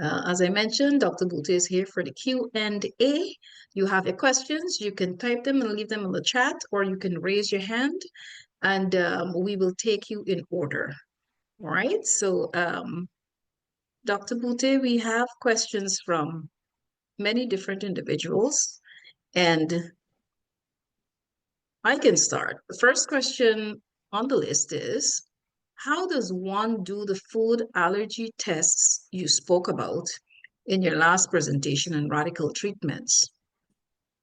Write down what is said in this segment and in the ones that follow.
As I mentioned, Dr. Boutet is here for the Q&A. You have your questions, you can type them and leave them in the chat, or you can raise your hand and we will take you in order. All right, so Dr. Boutet, we have questions from many different individuals, and I can start. The first question on the list is, how does one do the food allergy tests you spoke about in your last presentation on radical treatments?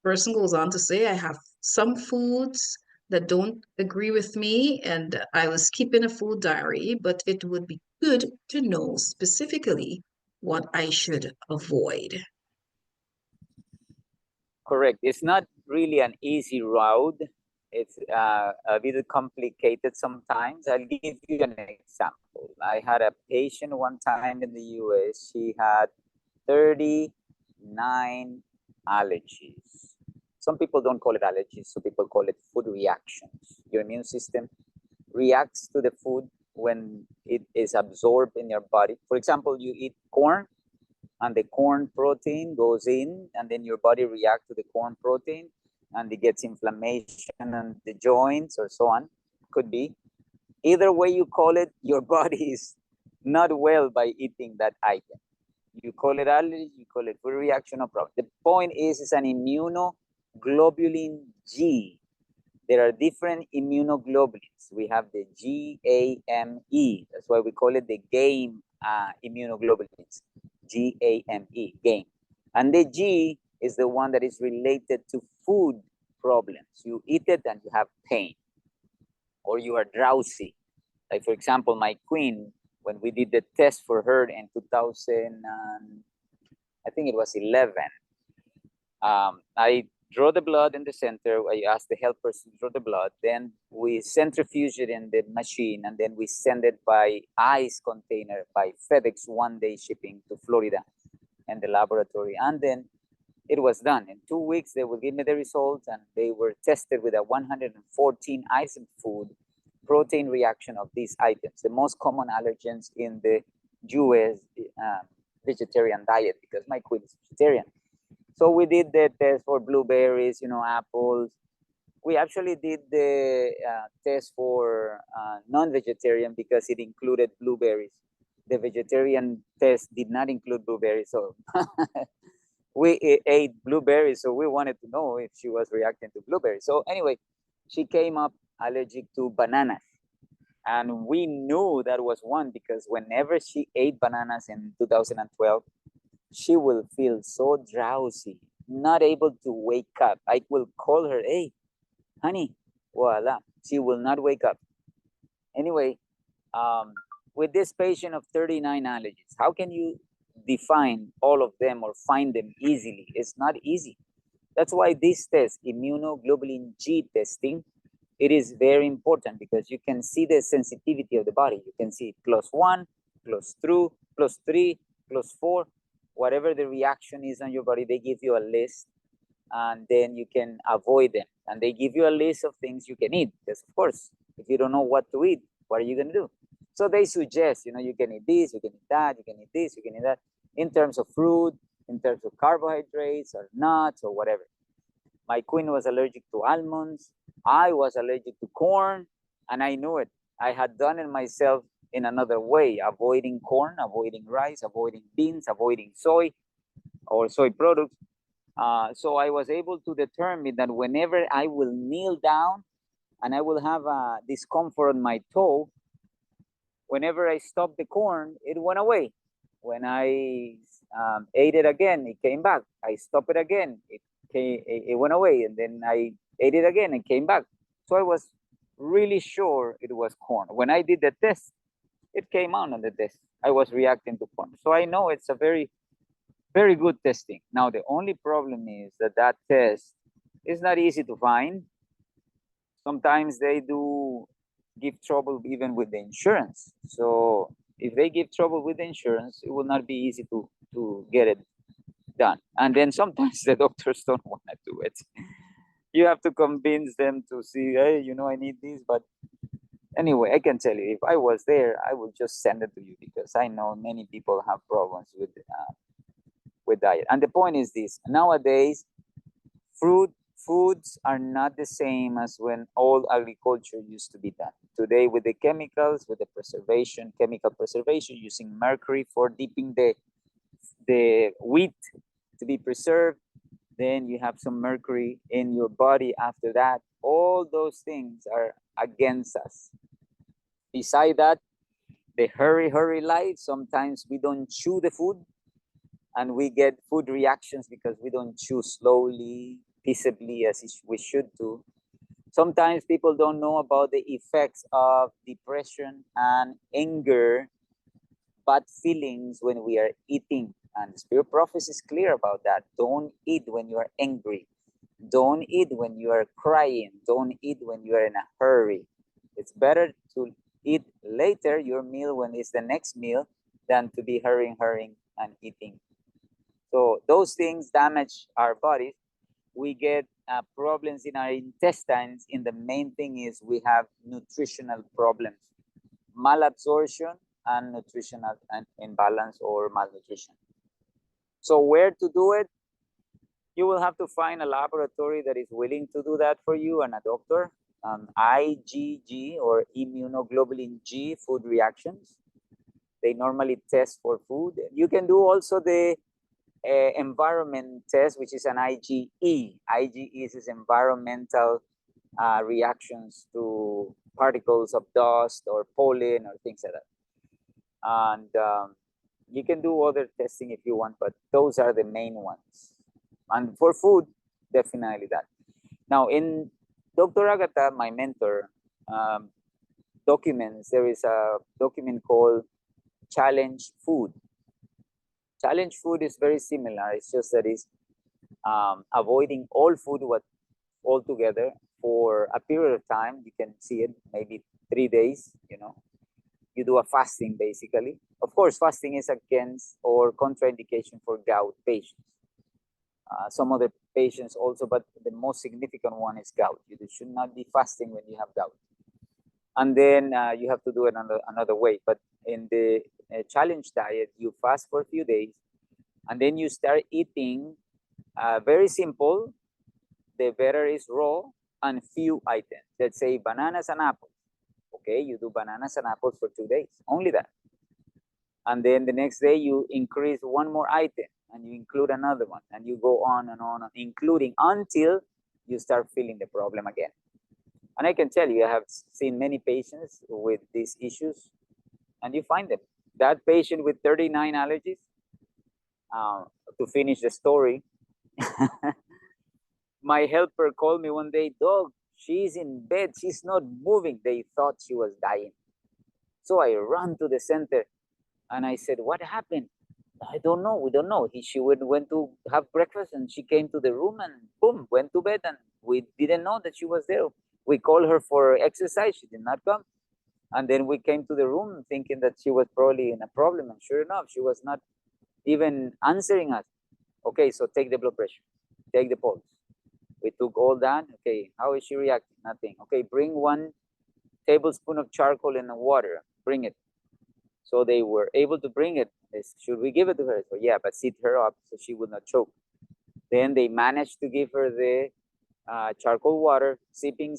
Person goes on to say, I have some foods that don't agree with me, and I was keeping a food diary, but it would be good to know specifically what I should avoid. Correct. It's not really an easy route. It's a bit complicated sometimes. I'll give you an example. I had a patient one time in the US. She had 39 allergies. Some people don't call it allergies. Some people call it food reactions. Your immune system reacts to the food when it is absorbed in your body. For example, you eat corn, and the corn protein goes in, and then your body reacts to the corn protein, and it gets inflammation on the joints or so on. Could be. Either way you call it, your body is not well by eating that item. You call it allergy, you call it food reaction, no problem. The point is, it's an immunoglobulin G. There are different immunoglobulins. We have the GAME. That's why we call it the GAME immunoglobulins. GAME, GAME. And the G is the one that is related to food problems. You eat it and you have pain, or you are drowsy. Like, for example, my queen, when we did the test for her in 2000, I think it was 11, I draw the blood in the center. I asked the health person to draw the blood. Then we centrifuge it in the machine, and then we send it by ice container by FedEx, 1-day shipping to Florida and the laboratory. And then it was done. In 2 weeks, they would give me the results, and they were tested with a 114 item food protein reaction of these items, the most common allergens in the US vegetarian diet, because my queen is vegetarian. So we did the test for blueberries, apples. We actually did the test for non-vegetarian because it included blueberries. The vegetarian test did not include blueberries, so we ate blueberries, so we wanted to know if she was reacting to blueberries. So anyway, she came up allergic to bananas. And we knew that was one because whenever she ate bananas in 2012, she will feel so drowsy, not able to wake up. I will call her, hey, honey, voila. She will not wake up. Anyway, with this patient of 39 allergies, how can you define all of them or find them easily? It's not easy. That's why this test, immunoglobulin G testing, it is very important because you can see the sensitivity of the body. You can see +1, +2, +3, +4, whatever the reaction is on your body, they give you a list, and then you can avoid them. And they give you a list of things you can eat. Because of course, if you don't know what to eat, what are you going to do? So they suggest, you can eat this, you can eat that, you can eat this, you can eat that, in terms of fruit, in terms of carbohydrates or nuts or whatever. My queen was allergic to almonds. I was allergic to corn, and I knew it. I had done it myself in another way, avoiding corn, avoiding rice, avoiding beans, avoiding soy or soy products. So I was able to determine that whenever I will kneel down and I will have a discomfort on my toe, whenever I stopped the corn, it went away. When I ate it again, it came back. I stopped it again, it went away, and then I ate it again and came back. So I was really sure it was corn. When I did the test, it came out on the test. I was reacting to corn. So I know it's a very, very good testing. Now, the only problem is that test is not easy to find. Sometimes they do give trouble even with the insurance. So if they give trouble with the insurance, it will not be easy to get it done. And then sometimes the doctors don't want to do it. You have to convince them to see, hey, I need this, but Anyway, I can tell you, if I was there, I would just send it to you, because I know many people have problems with diet. And the point is this: nowadays, foods are not the same as when old agriculture used to be done. Today, with the chemicals, with the chemical preservation, using mercury for dipping the wheat to be preserved, then you have some mercury in your body after that. All those things are against us. Beside that, the hurry life, sometimes we don't chew the food, and we get food reactions because we don't chew slowly, peaceably, as we should do. Sometimes people don't know about the effects of depression and anger, bad feelings when we are eating. And the spirit prophecy is clear about that. Don't eat when you are angry. Don't eat when you are crying. Don't eat when you are in a hurry. It's better to eat later your meal when it's the next meal than to be hurrying and eating. So those things damage our bodies. We get problems in our intestines. And the main thing is we have nutritional problems, malabsorption and nutritional imbalance or malnutrition. So where to do it? You will have to find a laboratory that is willing to do that for you, and a doctor. IgG, or immunoglobulin G food reactions. They normally test for food. You can do also the environment test, which is an IgE. IgE is environmental reactions to particles of dust or pollen or things like that. And you can do other testing if you want, but those are the main ones. And for food, definitely that. Now, in Dr. Agatha, my mentor, documents, there is a document called Challenge Food. Challenge food is very similar. It's just that it's avoiding all food altogether for a period of time. You can see it, maybe 3 days, You do a fasting, basically. Of course, fasting is against or contraindication for gout patients. Some other patients also, but the most significant one is gout. You should not be fasting when you have gout. And then you have to do it another way. But in the challenge diet, you fast for a few days, and then you start eating very simple. The better is raw and few items. Let's say bananas and apples. Okay, you do bananas and apples for 2 days, only that. And then the next day you increase one more item, and you include another one, and you go on and on, including until you start feeling the problem again. And I can tell you, I have seen many patients with these issues, and you find them. That patient with 39 allergies, to finish the story, my helper called me one day, "Dog, she's in bed, she's not moving." They thought she was dying. So I ran to the center, and I said, "What happened?" "I don't know, we don't know." She went to have breakfast, and she came to the room, and boom, went to bed, and we didn't know that she was there. We called her for exercise, she did not come. And then we came to the room thinking that she was probably in a problem, and sure enough, she was not even answering us. Okay, so take the blood pressure, take the pulse. We took all that. Okay, how is she reacting? Nothing. Okay, bring 1 tablespoon of charcoal in the water. Bring it. So they were able to bring it. Should we give it to her? So yeah, but sit her up so she would not choke. Then they managed to give her the charcoal water, sipping,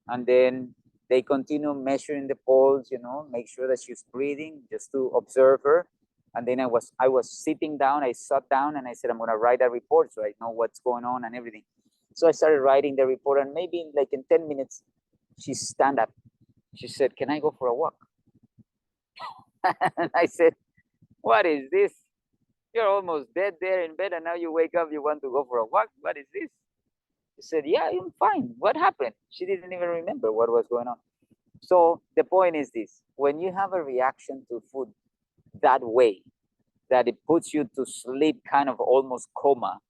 and then they continue measuring the pulse, make sure that she's breathing, just to observe her. And then I was sitting down, I sat down, and I said, I'm gonna write a report so I know what's going on and everything. So I started writing the report, and maybe in 10 minutes, she stand up. She said, "Can I go for a walk?" And I said, "What is this? You're almost dead there in bed, and now you wake up, you want to go for a walk? What is this?" She said, "Yeah, I'm fine. What happened?" She didn't even remember what was going on. So the point is this: when you have a reaction to food that way, that it puts you to sleep, kind of almost coma,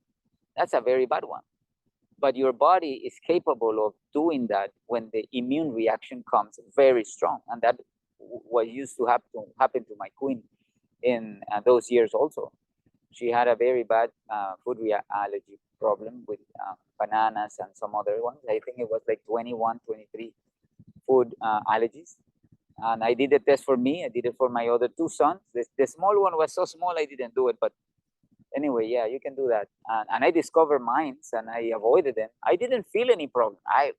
that's a very bad one. But your body is capable of doing that when the immune reaction comes very strong. And that what used to happen to my queen in those years also. She had a very bad food allergy problem with bananas and some other ones. I think it was like 21, 23. food allergies. And I did the test for me. I did it for my other two sons. The small one was so small I didn't do it, but anyway, yeah, you can do that. And I discovered mines and I avoided them. I didn't feel any problem. I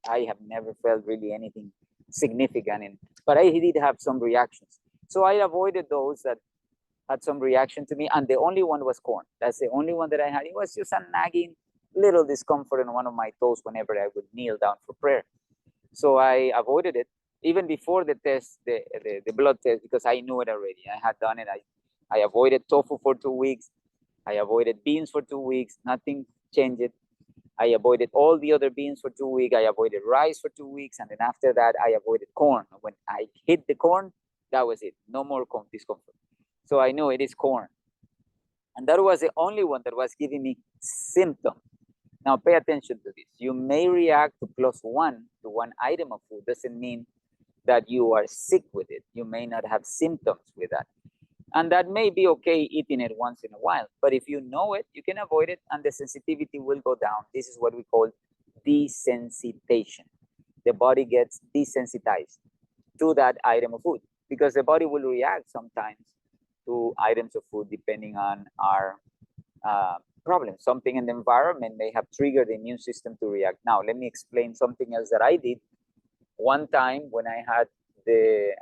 have never felt really anything significant, but I did have some reactions. So I avoided those that had some reaction to me, and the only one was corn. That's the only one that I had. It was just a nagging little discomfort in one of my toes whenever I would kneel down for prayer. So I avoided it even before the test, the blood test, because I knew it already. I had done it. I avoided tofu for 2 weeks. I avoided beans for 2 weeks. Nothing changed. I avoided all the other beans for 2 weeks. I avoided rice for 2 weeks. And then after that, I avoided corn. When I hit the corn, that was it. No more discomfort. So I knew it is corn. And that was the only one that was giving me symptoms. Now pay attention to this. You may react to +1 to one item of food. Doesn't mean that you are sick with it. You may not have symptoms with that. And that may be okay eating it once in a while. But if you know it, you can avoid it and the sensitivity will go down. This is what we call desensitization. The body gets desensitized to that item of food because the body will react sometimes to items of food depending on our problem. Something in the environment may have triggered the immune system to react. Now, let me explain something else that I did one time when I had the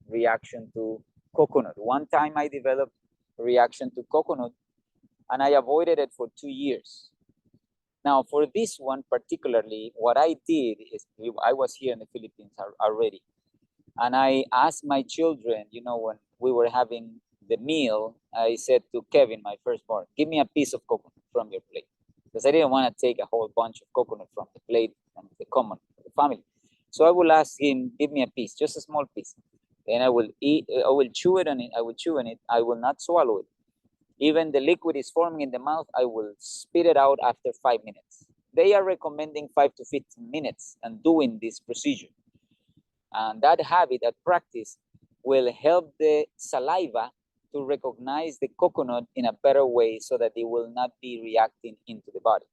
reaction to coconut. One time I developed a reaction to coconut and I avoided it for 2 years. Now, for this one particularly, what I did is I was here in the Philippines already. And I asked my children, you know, when we were having the meal, I said to Kevin, my firstborn, give me a piece of coconut from your plate. Because I didn't want to take a whole bunch of coconut from the plate and the common the family. So I will ask him, give me a piece, just a small piece. Then I will eat, I will chew it on it, I will chew on it, I will not swallow it. Even the liquid is forming in the mouth, I will spit it out after 5 minutes. They are recommending 5 to 15 minutes and doing this procedure. And that habit, that practice, will help the saliva to recognize the coconut in a better way so that it will not be reacting into the body.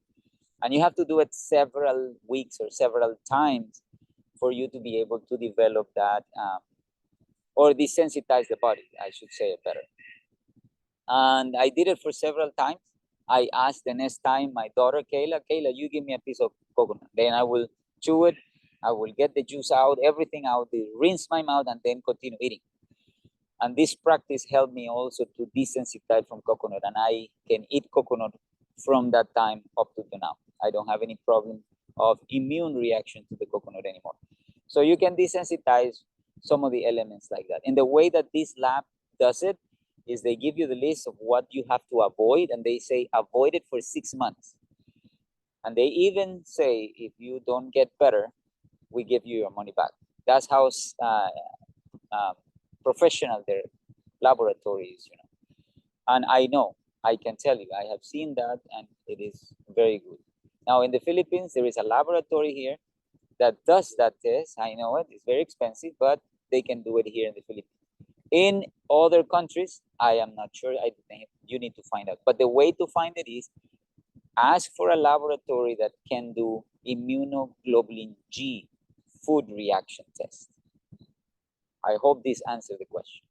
And you have to do it several weeks or several times for you to be able to develop that or desensitize the body, I should say it better. And I did it for several times. I asked the next time my daughter, Kayla, you give me a piece of coconut. Then I will chew it. I will get the juice out, everything out, rinse my mouth, and then continue eating. And this practice helped me also to desensitize from coconut. And I can eat coconut from that time up to now. I don't have any problem of immune reaction to the coconut anymore. So you can desensitize some of the elements like that. And the way that this lab does it is they give you the list of what you have to avoid, and they say avoid it for 6 months. And they even say if you don't get better, we give you your money back. That's how professional their laboratory is, you know. And I can tell you, I have seen that, and it is very good. Now in the Philippines, there is a laboratory here that does that test. I know it's very expensive, but they can do it here in the Philippines. In other countries, I am not sure. You need to find out. But the way to find it is ask for a laboratory that can do immunoglobulin G food reaction test. I hope this answered the question.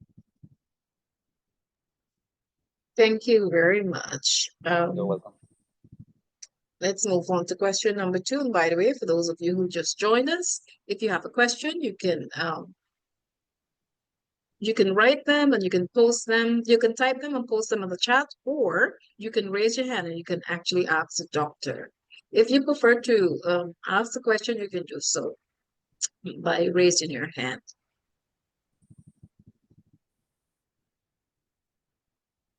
Thank you very much. You're welcome. Let's move on to question number 2. And by the way, for those of you who just joined us, if you have a question, you can write them and you can post them. You can type them and post them in the chat, or you can raise your hand and you can actually ask the doctor. If you prefer to ask the question, you can do so by raising your hand.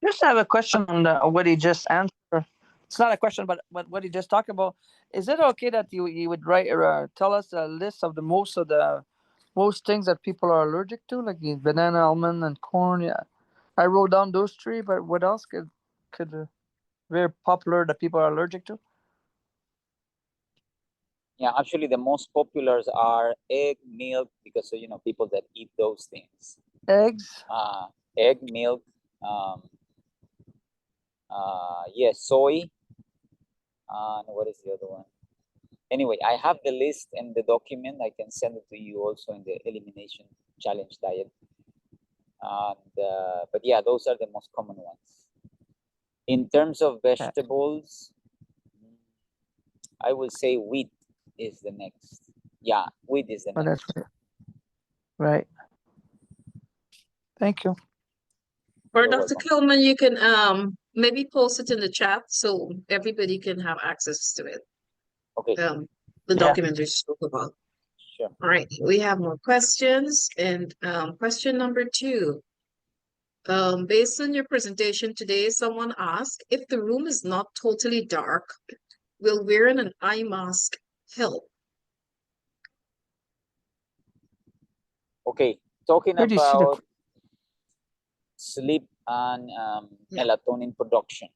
Just have a question on what he just answered. It's not a question, but what he just talked about. Is it okay that you would write or tell us a list of the most things that people are allergic to, like banana, almond, and corn? Yeah, I wrote down those 3, but what else could very popular that people are allergic to? Yeah, actually, the most populars are egg, milk, because you know people that eat those things. Eggs. Egg, milk. Yes, soy. And what is the other one? Anyway, I have the list and the document. I can send it to you also in the elimination challenge diet. And but yeah, those are the most common ones. In terms of vegetables, I will say wheat is the next. Yeah, wheat is the Oh, next. that's right. Thank you. Or You're Dr. welcome. Kilman, you can maybe post it in the chat so everybody can have access to it. Okay, The Yeah. document we spoke about. sure. All right, we have more questions. And question number 2. Based on your presentation today, someone asked if the room is not totally dark, will wearing an eye mask help? Okay, talking Where do you see the? about sleep and Yeah. melatonin production.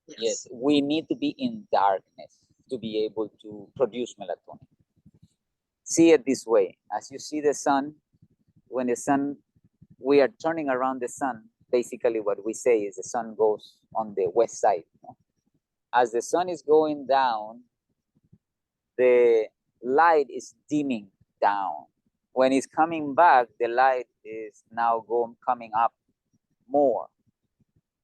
Yes. Yes, we need to be in darkness to be able to produce melatonin. See it this way. As you see the sun, when the sun, we are turning around the sun, basically what we say is the sun goes on the west side. As the sun is going down, the light is dimming down. When it's coming back, the light is now coming up more.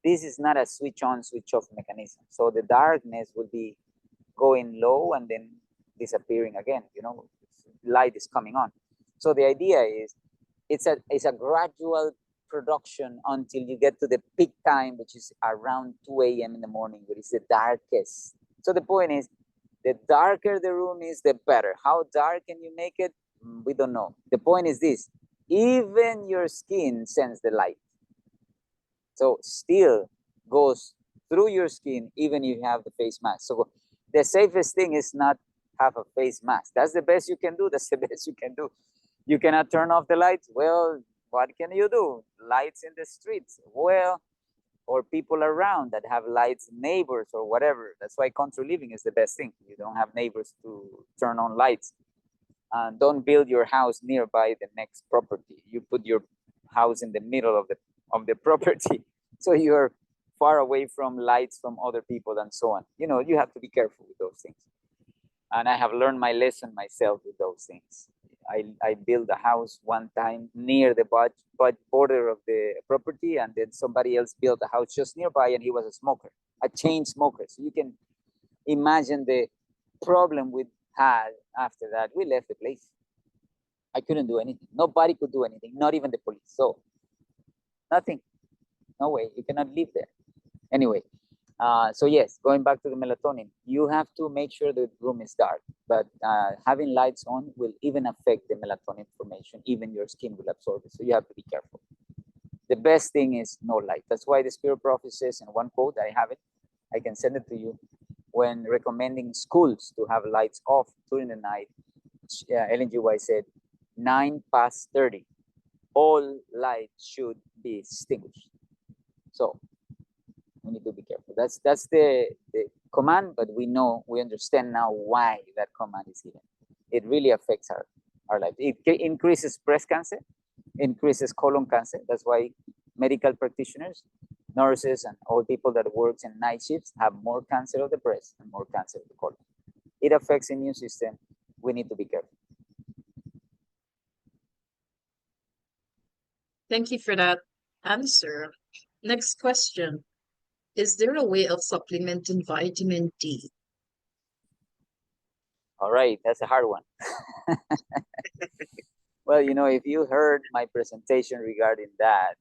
This is not a switch on, switch off mechanism. So the darkness will be going low and then disappearing again. You know, light is coming on. So the idea is it's a gradual production until you get to the peak time, which is around 2 a.m. in the morning, which is the darkest. So the point is, the darker the room is, the better. How dark can you make it? We don't know. The point is this: even your skin sends the light. So still goes through your skin, even if you have the face mask. So the safest thing is not have a face mask. That's the best you can do. That's the best you can do. You cannot turn off the lights. Well, what can you do? Lights in the streets. Well, or people around that have lights, neighbors or whatever. That's why country living is the best thing. You don't have neighbors to turn on lights. And don't build your house nearby the next property. You put your house in the middle of the property, so you're far away from lights from other people and so on. You know, you have to be careful with those things. And I have learned my lesson myself with those things. I built a house one time near the border of the property, and then somebody else built a house just nearby, and he was a smoker, a chain smoker. So you can imagine the problem we had after that. We left the place. I couldn't do anything. Nobody could do anything, not even the police. So nothing. No way. You cannot live there. Anyway, so yes, going back to the melatonin, you have to make sure the room is dark, but having lights on will even affect the melatonin formation. Even your skin will absorb it. So you have to be careful. The best thing is no light. That's why the Spirit Prophet says in one quote, I have it, I can send it to you, when recommending schools to have lights off during the night. Ellen G. White said, 9 past 30, all lights should be extinguished. So we need to be careful. That's the command, but we understand now why that command is given. It really affects our life. It increases breast cancer, increases colon cancer. That's why medical practitioners, nurses, and all people that works in night shifts have more cancer of the breast and more cancer of the colon. It affects the immune system. We need to be careful. Thank you for that answer. Next question. Is there a way of supplementing vitamin D? All right, that's a hard one. Well, you know, if you heard my presentation regarding that,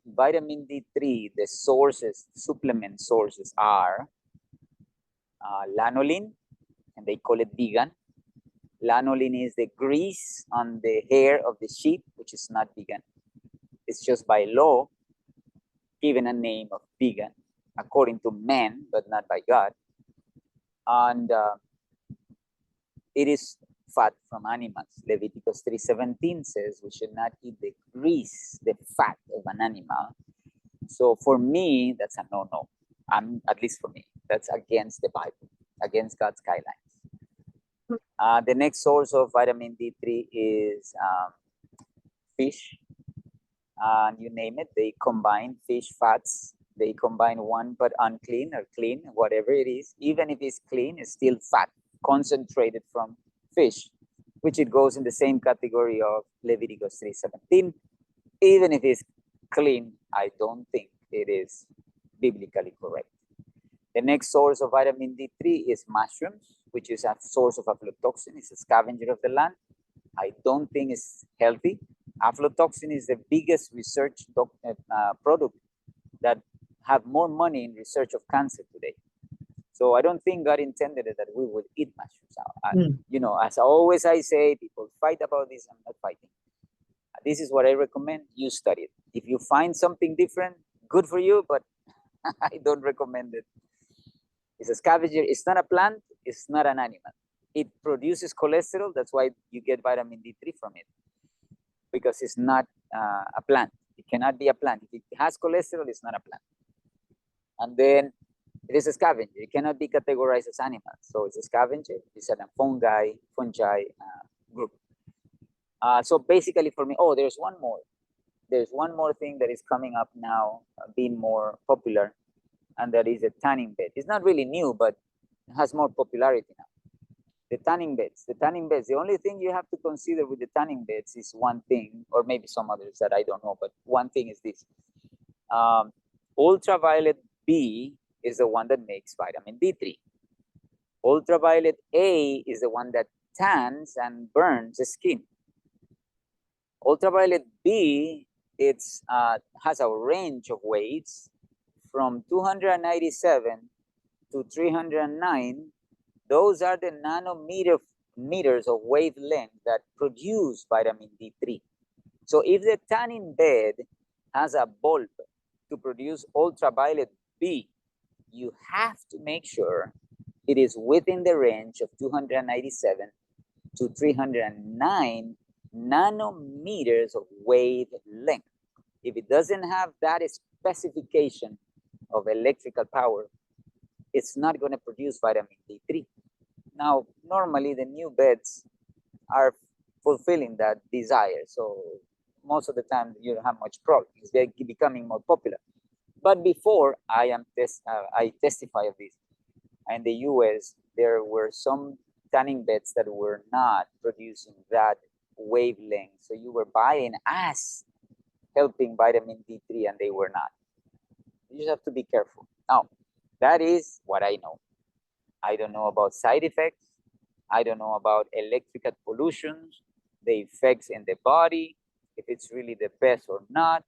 vitamin D3, the sources, supplement sources are lanolin, and they call it vegan. Lanolin is the grease on the hair of the sheep, which is not vegan. It's just by law given a name of vegan, according to man, but not by God. And it is fat from animals. Leviticus 3:17 says we should not eat the grease, the fat of an animal. So for me, that's a no-no. At least for me, that's against the Bible, against God's guidelines. The next source of vitamin D3 is fish. And you name it, they combine fish fats. They combine one but unclean or clean, whatever it is. Even if it's clean, it's still fat. concentrated from fish, which it goes in the same category of Leviticus 3:17. Even if it's clean, I don't think it is biblically correct. The next source of vitamin D3 is mushrooms, which is a source of aflatoxin. It's a scavenger of the land. I don't think it's healthy. Aflatoxin is the biggest research product that have more money in research of cancer today. So I don't think God intended it that we would eat mushrooms. You know, as always I say, people fight about this. I'm not fighting. This is what I recommend. You study it. If you find something different, good for you, but I don't recommend it. It's a scavenger. It's not a plant. It's not an animal. It produces cholesterol. That's why you get vitamin D3 from it, because it's not a plant. It cannot be a plant. If it has cholesterol, it's not a plant. And then it is a scavenger. It cannot be categorized as animal. So it's a scavenger. It's a fungi group. So basically for me, there's one more. There's one more thing that is coming up now, being more popular, and that is the tanning bed. It's not really new, but it has more popularity now. The tanning beds. The only thing you have to consider with the tanning beds is one thing, or maybe some others that I don't know, but one thing is this. Ultraviolet B is the one that makes vitamin D3. Ultraviolet A is the one that tans and burns the skin. Ultraviolet B, has a range of waves from 297 to 309. Those are the nanometers of wavelength that produce vitamin D3. So if the tanning bed has a bulb to produce ultraviolet B, you have to make sure it is within the range of 297 to 309 nanometers of wavelength. If it doesn't have that specification of electrical power, it's not going to produce vitamin D3. Now, normally the new beds are fulfilling that desire. So most of the time you don't have much problem. They're becoming more popular. But before I testify of this, in the US, there were some tanning beds that were not producing that wavelength. So you were buying as helping vitamin D3 and they were not. You just have to be careful. Now, that is what I know. I don't know about side effects. I don't know about electrical pollutions, the effects in the body, if it's really the best or not.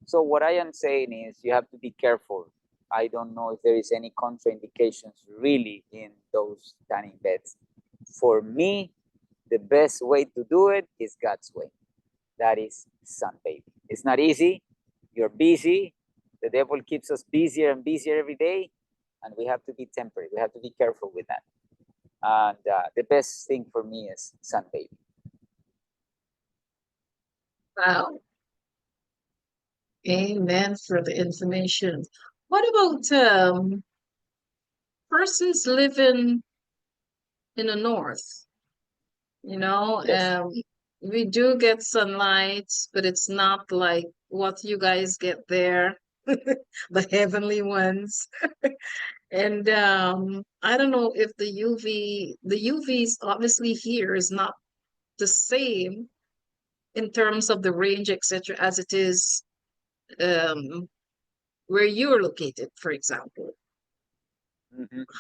So what I am saying is you have to be careful. I don't know if there is any contraindications really in those tanning beds. For me, the best way to do it is God's way. That is sunbathing. It's not easy. You're busy. The devil keeps us busier and busier every day. And we have to be temperate. We have to be careful with that. And the best thing for me is sunbathing. Wow. Amen for the information. What about persons living in the north? You know, Yes. we do get sunlight, but it's not like what you guys get there, the heavenly ones. And I don't know if the UVs obviously here is not the same in terms of the range, etc., as it is where you're located, for example.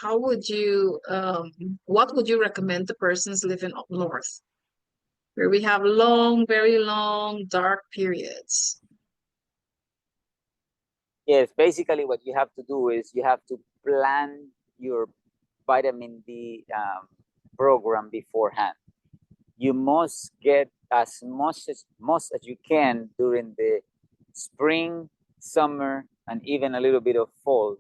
How would you, what would you recommend to persons living up north, where we have long, very long, dark periods? Yes, basically what you have to do is you have to plan your vitamin D program beforehand. You must get as much as you can during the spring, summer, and even a little bit of fall,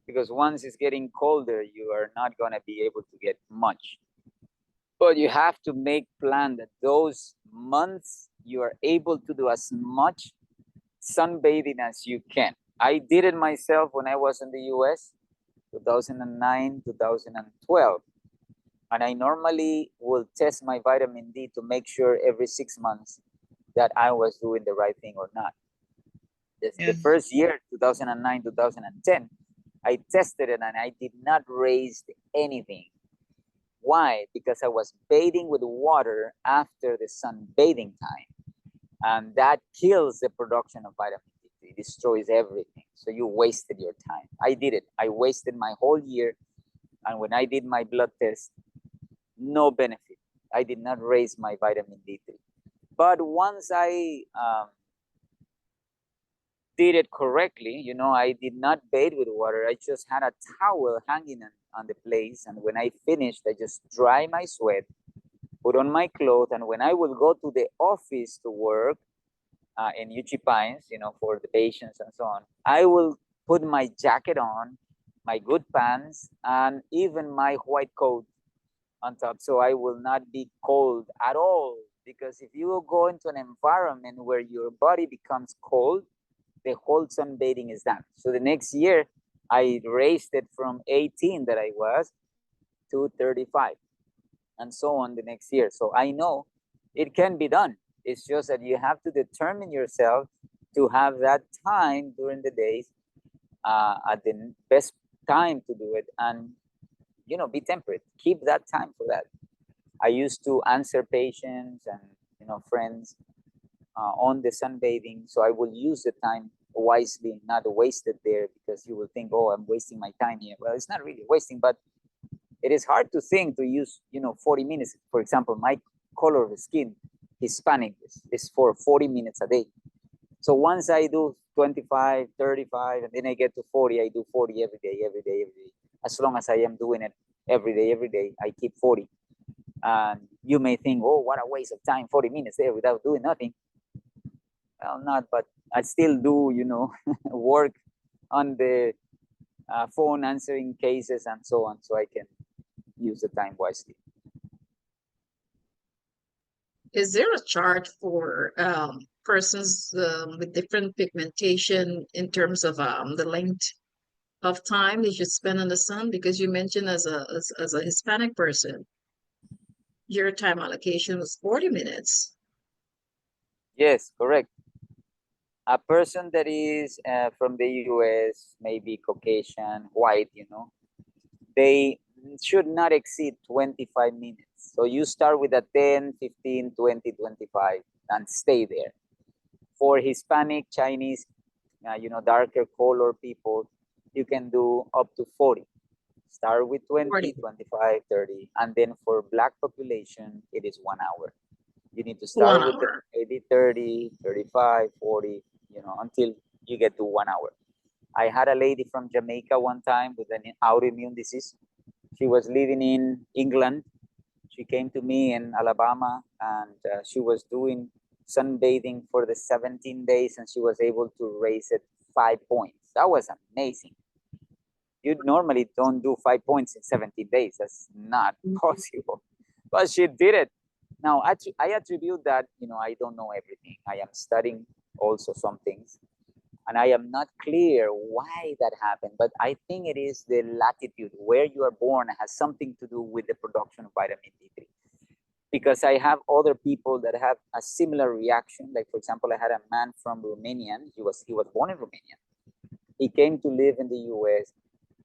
because once it's getting colder, you are not going to be able to get much. But you have to make plan that those months you are able to do as much sunbathing as you can. I did it myself when I was in the US, 2009, 2012. And I normally will test my vitamin D to make sure every 6 months that I was doing the right thing or not. The first year, 2009, 2010, I tested it and I did not raise anything. Why? Because I was bathing with water after the sunbathing time, and that kills the production of vitamin D3, destroys everything. So you wasted your time. I did it. I wasted my whole year, and when I did my blood test, no benefit. I did not raise my vitamin D3. But once I did it correctly, you know, I did not bathe with water. I just had a towel hanging on the place, and when I finished, I just dry my sweat, put on my clothes, and when I would go to the office to work in UG Pines, you know, for the patients and so on, I will put my jacket on, my good pants, and even my white coat on top, so I will not be cold at all. Because if you go into an environment where your body becomes cold, the whole sunbathing is done. So the next year, I raised it from 18 that I was to 35, and so on the next year. So I know it can be done. It's just that you have to determine yourself to have that time during the days at the best time to do it, and you know, be temperate. Keep that time for that. I used to answer patients and, you know, friends on the sunbathing, so I will use the time wisely, not waste it there, because you will think, oh, I'm wasting my time here. Well, it's not really wasting, but it is hard to think to use, you know, 40 minutes. For example, my color of skin, Hispanic, is for 40 minutes a day. So once I do 25, 35, and then I get to 40, I do 40 every day, every day, every day. As long as I am doing it every day, I keep 40. And you may think, oh, what a waste of time, 40 minutes there without doing nothing. Well, not, but I still do, you know, work on the phone, answering cases and so on, so I can use the time wisely. Is there a chart for persons with different pigmentation in terms of the length of time they should spend in the sun? Because you mentioned as a Hispanic person, your time allocation was 40 minutes. Yes, correct. A person that is from the US, maybe Caucasian, white, you know, they should not exceed 25 minutes. So you start with a 10, 15, 20, 25, and stay there. For Hispanic, Chinese, you know, darker color people, you can do up to 40. Start with 20, 40. 25, 30. And then for Black population, it is 1 hour. You need to 1 start with hour. 80, 30, 35, 40, you know, until you get to 1 hour. I had a lady from Jamaica one time with an autoimmune disease. She was living in England. She came to me in Alabama, and she was doing sunbathing for the 17 days, and she was able to raise it 5 points. That was amazing. You normally don't do 5 points in 17 days. That's not possible. But she did it. Now, I attribute that, you know, I don't know everything. I am studying also some things, and I am not clear why that happened, but I think it is the latitude where you are born has something to do with the production of vitamin D3. Because I have other people that have a similar reaction. Like, for example, I had a man from Romania. He was born in Romania. He came to live in the US,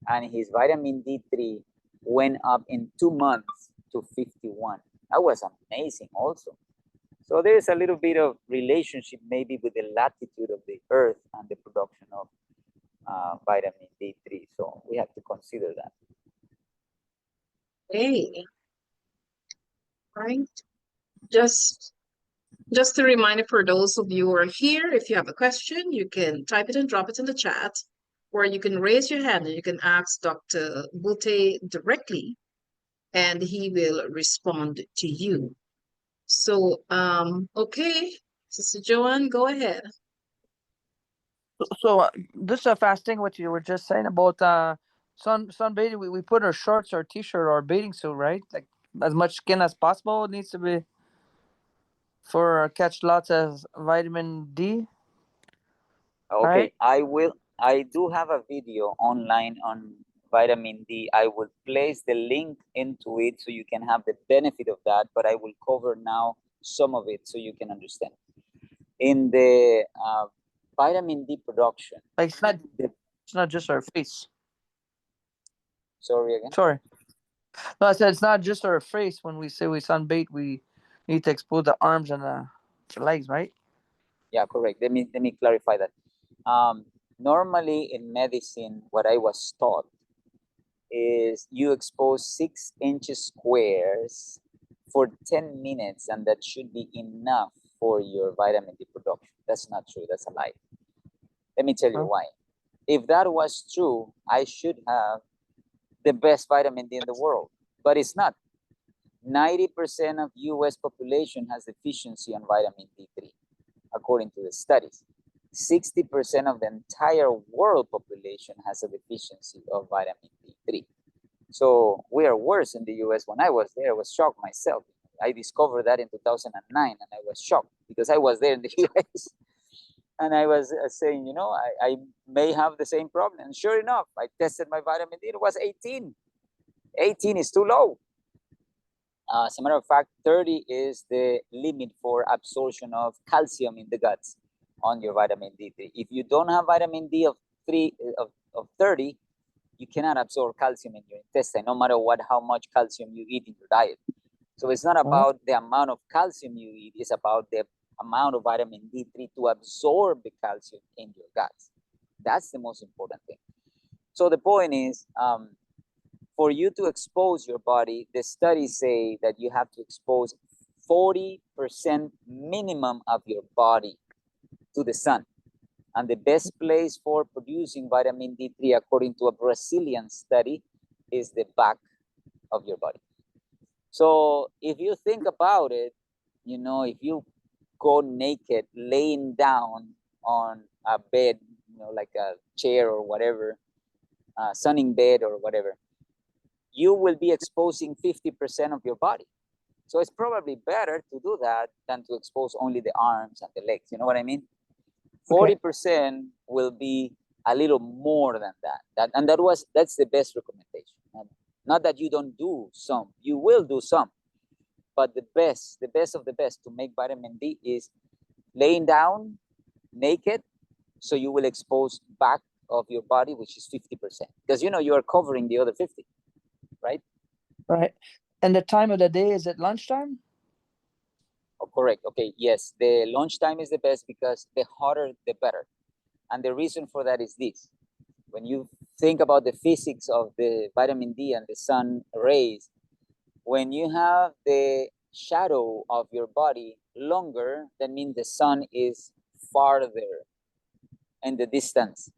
and his vitamin D3 went up in 2 months to 51. That was amazing also. So there's a little bit of relationship maybe with the latitude of the earth and the production of vitamin D3. So we have to consider that. Hey, right. Just just a reminder for those of you who are here, if you have a question, you can type it and drop it in the chat, or you can raise your hand and you can ask Dr. Boutet directly, and he will respond to you. So, okay, Sister Joanne, go ahead. So this fasting, what you were just saying about sunbathing, we put our shorts or t-shirt or bathing suit, right? Like as much skin as possible needs to be for catch lots of vitamin D. Okay, Right? I do have a video online on vitamin D. I will place the link into it so you can have the benefit of that, but I will cover now some of it so you can understand. In the vitamin D production, Like it's not just our face. sorry again. Sorry. No, I said it's not just our face. When we say we sunbait, we need to expose the arms and the legs, right? Yeah, correct. Let me clarify that. Normally in medicine, what I was taught is you expose 6 inches squares for 10 minutes, and that should be enough for your vitamin D production. That's not true. That's a lie. Let me tell you Huh? why. If that was true, I should have the best vitamin D in the world, but it's not. 90% of US population has deficiency on vitamin D3, according to the studies. 60% of the entire world population has a deficiency of vitamin D3. So we are worse in the US. When I was there, I was shocked myself. I discovered that in 2009, and I was shocked because I was there in the US. And I was saying, I may have the same problem. And sure enough, I tested my vitamin D. It was 18. 18 is too low. As a matter of fact, 30 is the limit for absorption of calcium in the guts on your vitamin D3. If you don't have vitamin D of 30, you cannot absorb calcium in your intestine, no matter how much calcium you eat in your diet. So it's not about the amount of calcium you eat, it's about the amount of vitamin D3 to absorb the calcium in your guts. That's the most important thing. So the point is, for you to expose your body, the studies say that you have to expose 40% minimum of your body to the sun. And the best place for producing vitamin D3, according to a Brazilian study, is the back of your body. So if you think about it, if you go naked, laying down on a bed, like a chair or whatever, sunning bed or whatever, you will be exposing 50% of your body. So it's probably better to do that than to expose only the arms and the legs. You know what I mean? 40% will be a little more than that. That's the best recommendation. Not that you don't do some, you will do some, but the best of the best to make vitamin D is laying down naked, so you will expose back of your body, which is 50%, because you are covering the other 50, right? Right. And the time of the day, is it lunchtime? Oh, correct. Okay, yes, the lunchtime is the best because the hotter the better. And the reason for that is this: when you think about the physics of the vitamin D and the sun rays, when you have the shadow of your body longer, that means the sun is farther in the distance.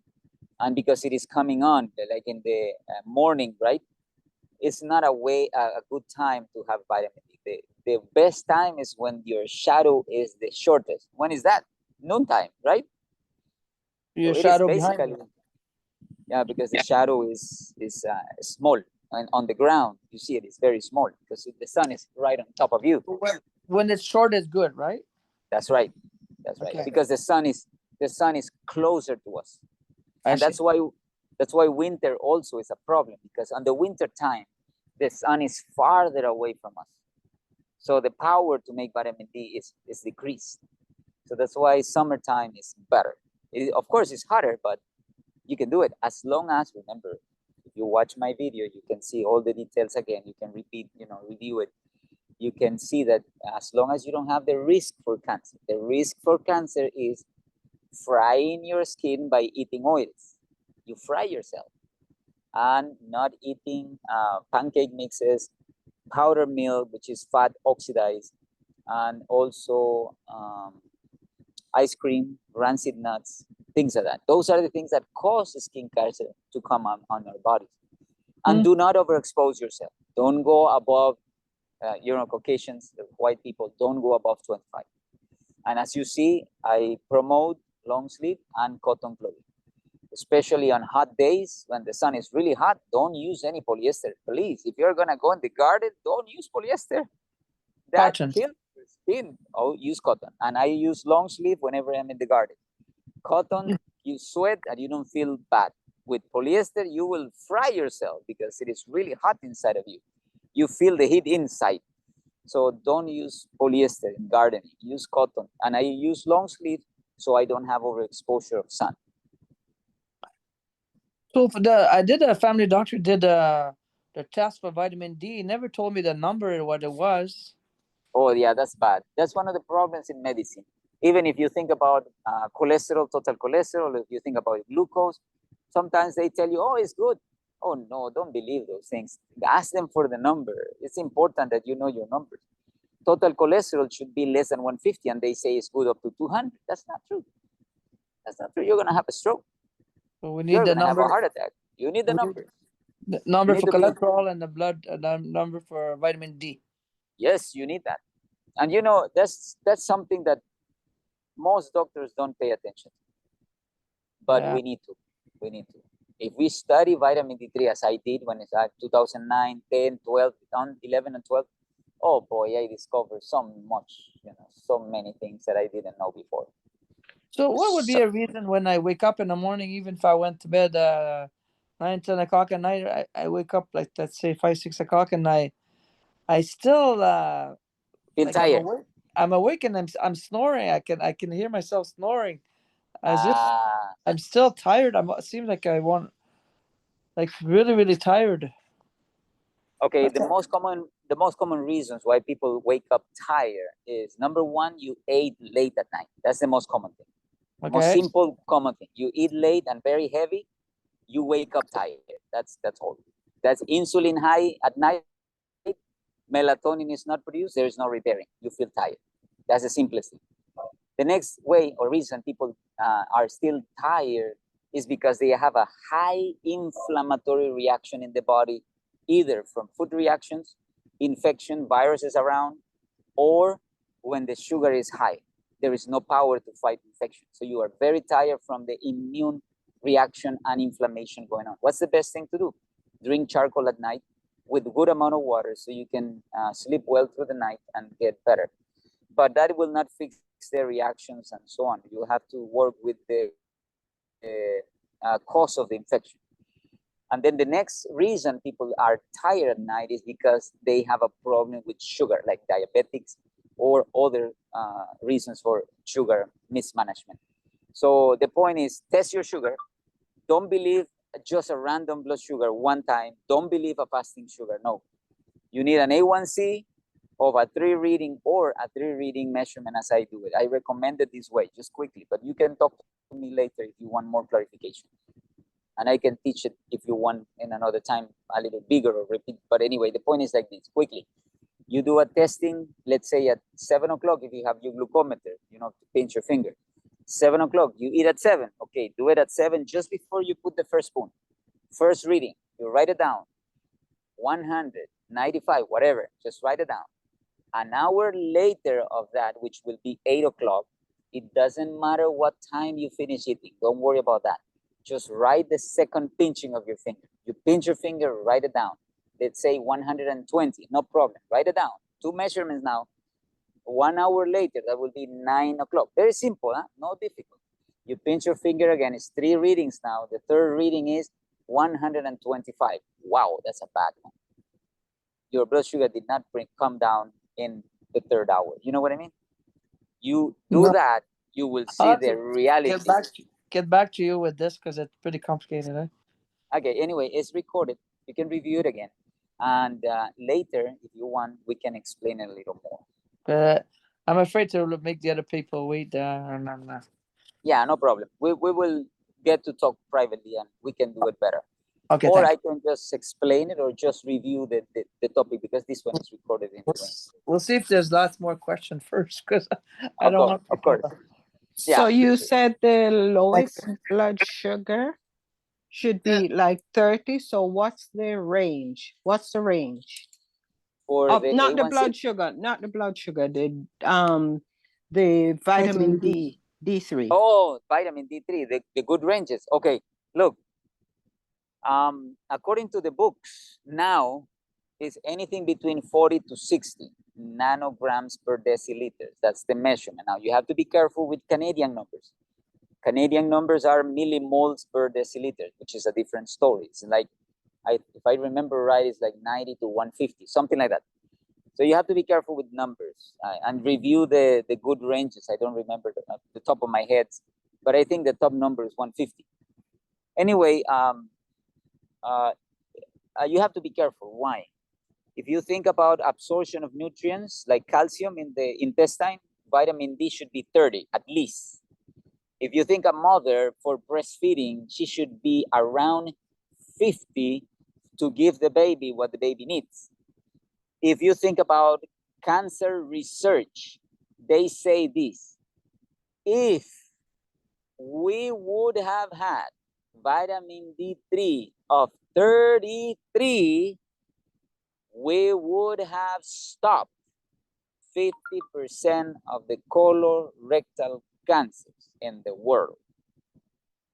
And because it is coming on, like in the morning, right? It's not a good time to have vitamin D. The best time is when your shadow is the shortest. When is that? Noontime, right? Your So it is shadow behind basically, you. yeah, because the shadow is small, and on the ground you see it's very small because the sun is right on top of you. When it's short, it's good, right? That's right. That's right. Okay. Because the sun is closer to us, I and see. that's why winter also is a problem, because on the winter time the sun is farther away from us. So the power to make vitamin D is decreased. So that's why summertime is better. Of course, it's hotter, but you can do it as long as, remember, if you watch my video, you can see all the details again. You can repeat, review it. You can see that as long as you don't have the risk for cancer. The risk for cancer is frying your skin by eating oils. You fry yourself, and not eating pancake mixes, powdered milk, which is fat oxidized, and also ice cream, rancid nuts, things like that. Those are the things that cause skin cancer to come on our bodies. And do not overexpose yourself. Don't go above, Caucasians, white people, don't go above 25. And as you see, I promote long sleeve and cotton clothing. Especially on hot days when the sun is really hot, don't use any polyester. Please, if you're gonna go in the garden, don't use polyester. That Cotton. kills your skin. Oh, use cotton. And I use long sleeve whenever I'm in the garden. Cotton, you sweat and you don't feel bad. With polyester, you will fry yourself because it is really hot inside of you. You feel the heat inside. So don't use polyester in gardening. Use cotton. And I use long sleeve so I don't have overexposure of sun. So I did a family doctor did the test for vitamin D. He never told me the number or what it was. Oh yeah, that's bad. That's one of the problems in medicine. Even if you think about cholesterol, total cholesterol, if you think about glucose, sometimes they tell you, oh, it's good. Oh no, don't believe those things. Ask them for the number. It's important that you know your numbers. Total cholesterol should be less than 150, and they say it's good up to 200. That's not true. That's not true. You're gonna have a stroke. So we need You're the gonna have a number. heart attack. You need the We need numbers. the You number need for to be, cholesterol and the blood number for vitamin D. yes, you need that. And that's something that most doctors don't pay attention to. But Yeah. we need to. We need to. If we study vitamin D3 as I did when it's at 2009, 10, 12, 11, and 12, oh boy, I discovered so much, so many things that I didn't know before. So what would be a reason when I wake up in the morning, even if I went to bed 9, 10 o'clock at night, I wake up like, let's say 5, 6 o'clock, and I still Feel like tired. I'm awake and I'm snoring. I can hear myself snoring. As if I'm still tired. It seems like I want, like, really, really tired. Okay, the most common reasons why people wake up tired is, number one, you ate late at night. That's the most common thing. Okay. Most simple common thing. You eat late and very heavy, you wake up tired. That's all. That's insulin high at night. Melatonin is not produced. There is no repairing. You feel tired. That's the simplest thing. The next way or reason people are still tired is because they have a high inflammatory reaction in the body, either from food reactions, infection, viruses around, or when the sugar is high. There is no power to fight infection. So you are very tired from the immune reaction and inflammation going on. What's the best thing to do? Drink charcoal at night with a good amount of water so you can sleep well through the night and get better. But that will not fix their reactions and so on. You have to work with the cause of the infection. And then the next reason people are tired at night is because they have a problem with sugar, like diabetics or other reasons for sugar mismanagement. So the point is, test your sugar. Don't believe just a random blood sugar one time. Don't believe a fasting sugar. No. You need an A1C of a 3 reading or a 3 reading measurement as I do it. I recommend it this way, just quickly, but you can talk to me later if you want more clarification. And I can teach it if you want in another time, a little bigger or repeat. But anyway, the point is like this, quickly. You do a testing, let's say at 7 o'clock, if you have your glucometer, to pinch your finger. 7 o'clock, you eat at 7. Okay, do it at 7 just before you put the first spoon. First reading, you write it down. 100, 95, whatever, just write it down. An hour later of that, which will be 8 o'clock, it doesn't matter what time you finish eating. Don't worry about that. Just write the second pinching of your finger. You pinch your finger, write it down. Let's say 120, no problem. Write it down. 2 measurements now. 1 hour later, that will be 9 o'clock. Very simple, huh? No difficult. You pinch your finger again. It's 3 readings now. The third reading is 125. Wow, that's a bad one. Your blood sugar did not come down in the 3rd hour. You know what I mean? You do that, you will see the reality. Get back to you with this because it's pretty complicated. Eh? Okay, anyway, it's recorded. You can review it again. And later, if you want, we can explain it a little more. I'm afraid to make the other people wait. Yeah, no problem. We will get to talk privately and we can do it better. Okay, or I can just explain it or just review the topic because this one is recorded in We'll see if there's lots more questions first because I don't want. Of course. So you said the lowest blood sugar should be like 30. So what's the range? What's the range? For the not A1C? The blood sugar, not the blood sugar, the vitamin D3. Oh, vitamin D3, the good ranges. Okay, look. According to the books, now is anything between 40 to 60 nanograms per deciliter. That's the measurement. Now you have to be careful with Canadian numbers. Canadian numbers are millimoles per deciliter, which is a different story. It's like, if I remember right, it's like 90 to 150, something like that. So you have to be careful with numbers and review the good ranges. I don't remember the top of my head, but I think the top number is 150. Anyway, you have to be careful. Why? If you think about absorption of nutrients like calcium in the intestine, vitamin D should be 30 at least. If you think a mother for breastfeeding, she should be around 50 to give the baby what the baby needs. If you think about cancer research, they say this: if we would have had vitamin D3 of 33, we would have stopped 50% of the colorectal cancers in the world.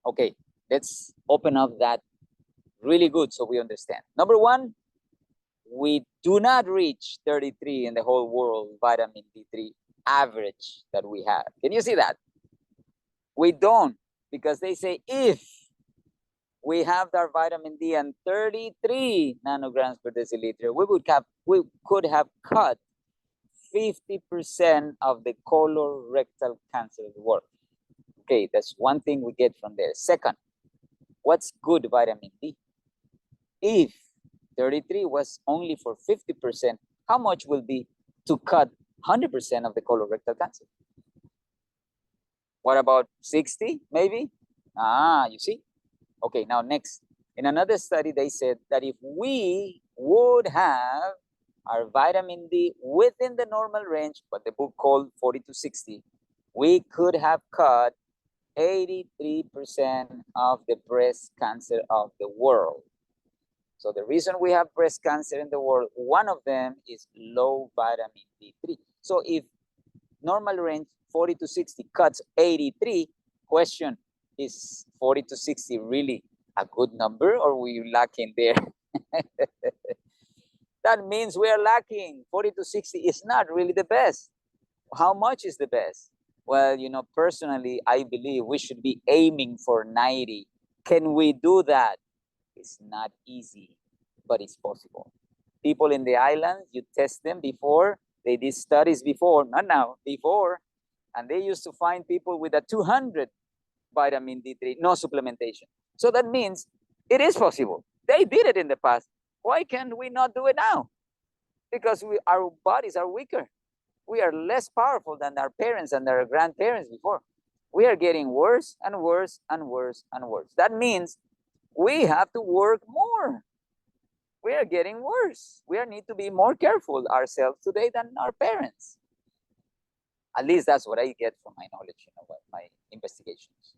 Okay, let's open up that really good so we understand. Number one, we do not reach 33 in the whole world vitamin D3 average that we have. Can you see that? We don't, because they say if we have our vitamin D and 33 nanograms per deciliter, we could have cut 50% of the colorectal cancer in the world. Okay, that's one thing we get from there. Second, what's good vitamin D? If 33 was only for 50%, how much will be to cut 100% of the colorectal cancer? What about 60, maybe? You see? Okay, now next. In another study, they said that if we would have our vitamin D within the normal range, what the book called 40 to 60, we could have cut 83% of the breast cancer of the world. So the reason we have breast cancer in the world, one of them is low vitamin D3. So if normal range 40 to 60 cuts 83, question, is 40 to 60 really a good number, or are we lacking there? That means we are lacking. 40 to 60 is not really the best. How much is the best? Well, personally, I believe we should be aiming for 90. Can we do that? It's not easy, but it's possible. People in the islands, you test them before, they did studies before, not now, before, and they used to find people with a 200 vitamin D3, no supplementation. So that means it is possible. They did it in the past. Why can't we not do it now? Because our bodies are weaker. We are less powerful than our parents and our grandparents before. We are getting worse and worse and worse and worse. That means we have to work more. We are getting worse. We need to be more careful ourselves today than our parents. At least that's what I get from my knowledge, my investigations.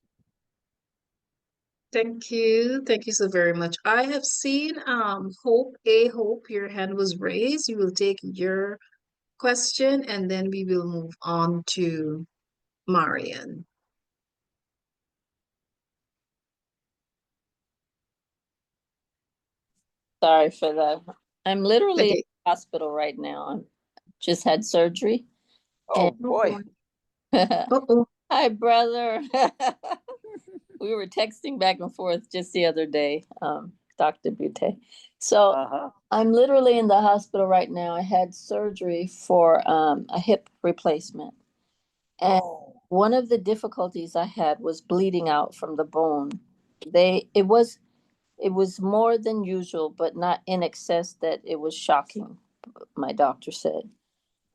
Thank you. Thank you so very much. I have seen Hope, your hand was raised. You will take your question and then we will move on to Marian. Sorry for that. I'm literally in Okay. the hospital right now. I just had surgery. Oh boy. Uh-oh. Hi, brother. We were texting back and forth just the other day, Dr. Boutet. So I'm literally in the hospital right now. I had surgery for a hip replacement. And one of the difficulties I had was bleeding out from the bone. It was more than usual, but not in excess that it was shocking, my doctor said.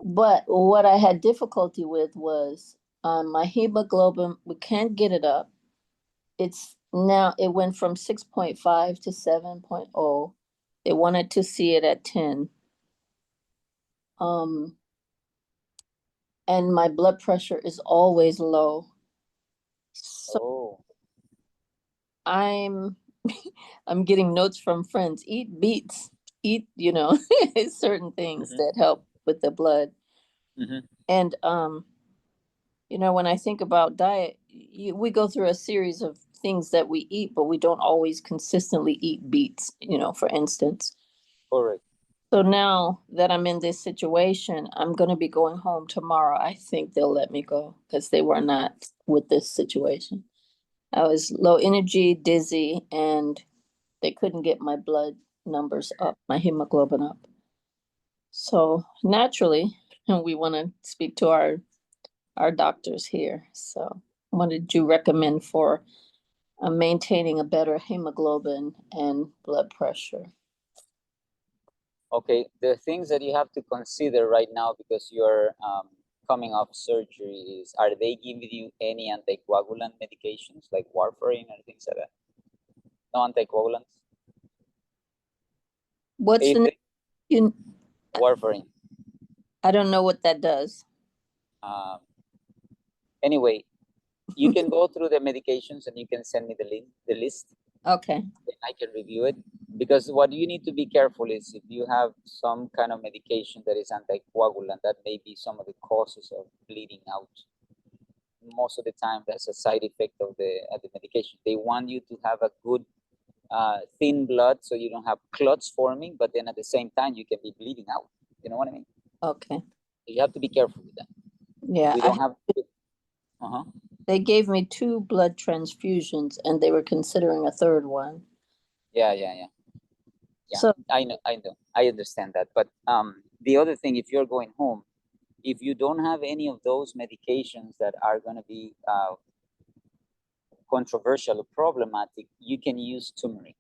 But what I had difficulty with was my hemoglobin, we can't get it up. It went from 6.5 to 7.0. They wanted to see it at 10. And my blood pressure is always low. So I'm getting notes from friends, eat beets, eat, certain things that help with the blood. And, when I think about diet, we go through a series of things that we eat, but we don't always consistently eat beets, for instance. Correct. So now that I'm in this situation, I'm going to be going home tomorrow. I think they'll let me go because they were not with this situation. I was low energy, dizzy, and they couldn't get my blood numbers up, my hemoglobin up. So naturally, we want to speak to our doctors here. So what did you recommend for maintaining a better hemoglobin and blood pressure? Okay, the things that you have to consider right now because you're coming off surgery is, are they giving you any anticoagulant medications like warfarin or things like that? No anticoagulants? What's the If name? You, warfarin. I don't know what that does. Anyway, you can go through the medications and you can send me the list. Okay. Then I can review it. Because what you need to be careful is if you have some kind of medication that is anticoagulant, that may be some of the causes of bleeding out. Most of the time, that's a side effect of the medication. They want you to have a good thin blood so you don't have clots forming, but then at the same time, you can be bleeding out. You know what I mean? Okay. You have to be careful with that. Yeah. We don't have to. They gave me 2 blood transfusions and they were considering a third one. Yeah. So I know. I understand that. But the other thing, if you're going home, if you don't have any of those medications that are going to be controversial or problematic, you can use turmeric.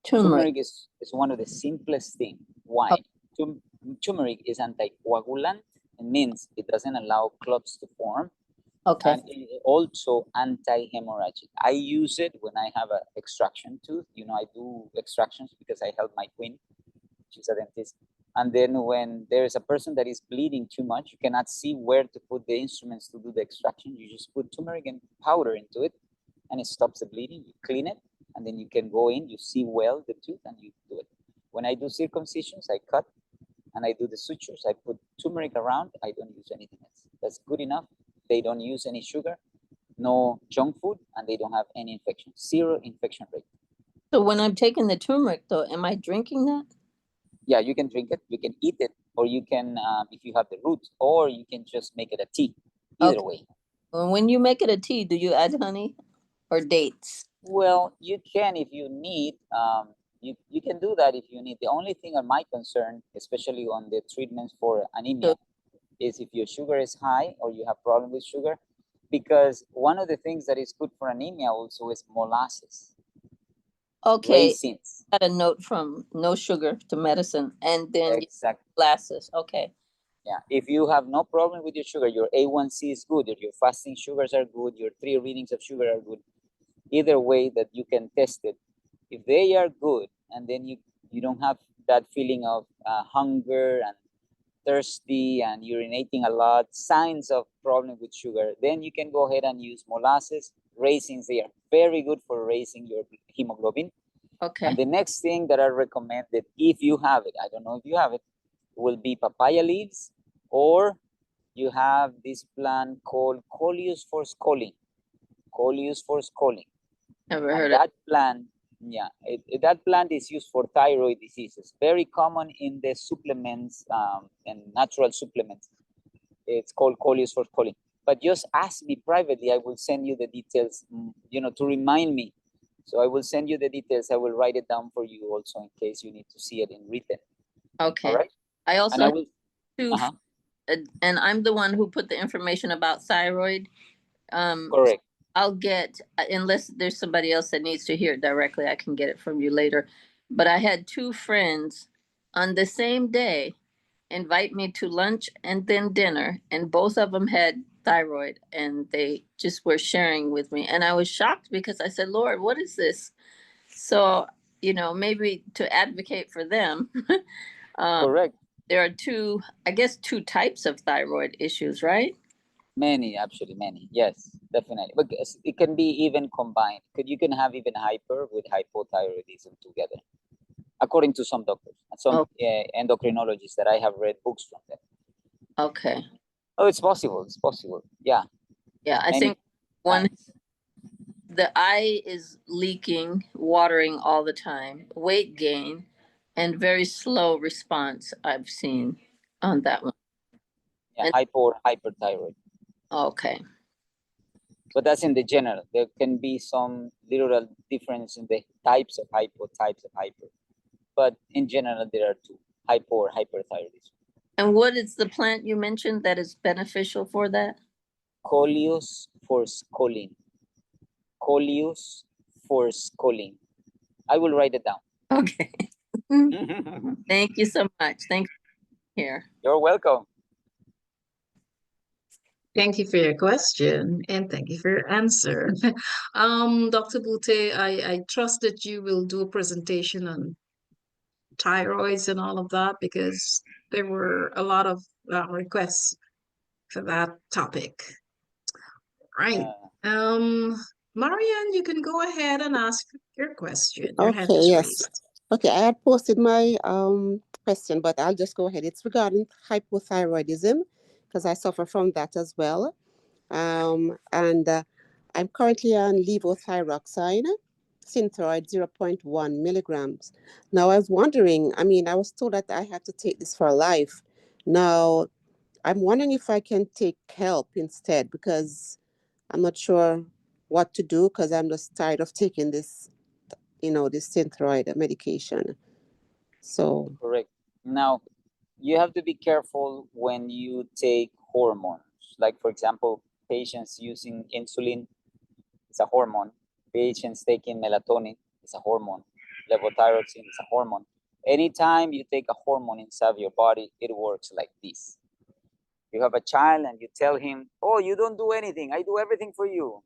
Turmeric is one of the simplest things. Why? Turmeric is anticoagulant. It means it doesn't allow clots to form. Okay. And it also anti-hemorrhagic. I use it when I have an extraction tooth. You know, I do extractions because I help my twin. She's a dentist. And then when there is a person that is bleeding too much, you cannot see where to put the instruments to do the extraction. You just put turmeric and powder into it and it stops the bleeding. You clean it and then you can go in, you see well the tooth and you do it. When I do circumcisions, I cut and I do the sutures. I put turmeric around. I don't use anything else. That's good enough. They don't use any sugar, no junk food, and they don't have any infection. 0 infection rate. So when I'm taking the turmeric though, am I drinking that? Yeah, you can drink it, you can eat it, or you can, if you have the root, or you can just make it a tea. Either way. When you make it a tea, do you add honey or dates? Well, you can if you need. You can do that if you need. The only thing on my concern, especially on the treatments for anemia, is if your sugar is high or you have problem with sugar, because one of the things that is good for anemia also is molasses. Okay. Raisins. Got a note from no sugar to medicine and then exactly molasses. Okay. Yeah, if you have no problem with your sugar, your A1C is good, your fasting sugars are good, your 3 readings of sugar are good, either way that you can test it, if they are good, and then you don't have that feeling of hunger and thirsty and urinating a lot, signs of problem with sugar, then you can go ahead and use molasses. Raisins, they are very good for raising your hemoglobin. Okay. And the next thing that I recommend that if you have it, I don't know if you have it, will be papaya leaves, or you have this plant called Coleus for scoling. Coleus for scoling. Never heard of that plant. Yeah, that plant is used for thyroid diseases. Very common in the supplements and natural supplements. It's called Coleus for scoling. But just ask me privately. I will send you the details, to remind me. So I will send you the details. I will write it down for you also in case you need to see it in written. Okay. All right. I also and I will, and I'm the one who put the information about thyroid. Correct. I'll get, unless there's somebody else that needs to hear it directly, I can get it from you later. But I had 2 friends on the same day invite me to lunch and then dinner, and both of them had thyroid, and they just were sharing with me. And I was shocked because I said, Lord, what is this? So, maybe to advocate for them. Correct. There are 2 types of thyroid issues, right? Many, actually, many. Yes, definitely. But it can be even combined. You can have even hyper with hypothyroidism together, according to some doctors and some endocrinologists that I have read books from them. Okay. Oh, it's possible. It's possible. Yeah. Yeah, I think the eye is leaking, watering all the time, weight gain, and very slow response I've seen on that one. Yeah, hypo or hyperthyroid. Okay. But that's in the general. There can be some little difference in the types of hyper. But in general, there are 2, hypo or hyperthyroidism. And what is the plant you mentioned that is beneficial for that? Coleus for scoling. Coleus for scoling. I will write it down. Okay. Thank you so much. Thanks for here. You're welcome. Thank you for your question and thank you for your answer. Dr. Boutet, I trust that you will do a presentation on thyroids and all of that because there were a lot of requests for that topic. Right. Marianne, you can go ahead and ask your question. Your hand Okay, is yes. raised. Okay, I had posted my question, but I'll just go ahead. It's regarding hypothyroidism because I suffer from that as well. And I'm currently on levothyroxine, Synthroid 0.1 milligrams. Now, I was wondering, I mean, I was told that I have to take this for life. Now, I'm wondering if I can take kelp instead because I'm not sure what to do because I'm just tired of taking this, this Synthroid medication. So, Correct. Now, you have to be careful when you take hormones. Like, for example, patients using insulin, it's a hormone. Patients taking melatonin, it's a hormone. Levothyroxine is a hormone. Anytime you take a hormone inside your body, it works like this. You have a child and you tell him, oh, you don't do anything. I do everything for you.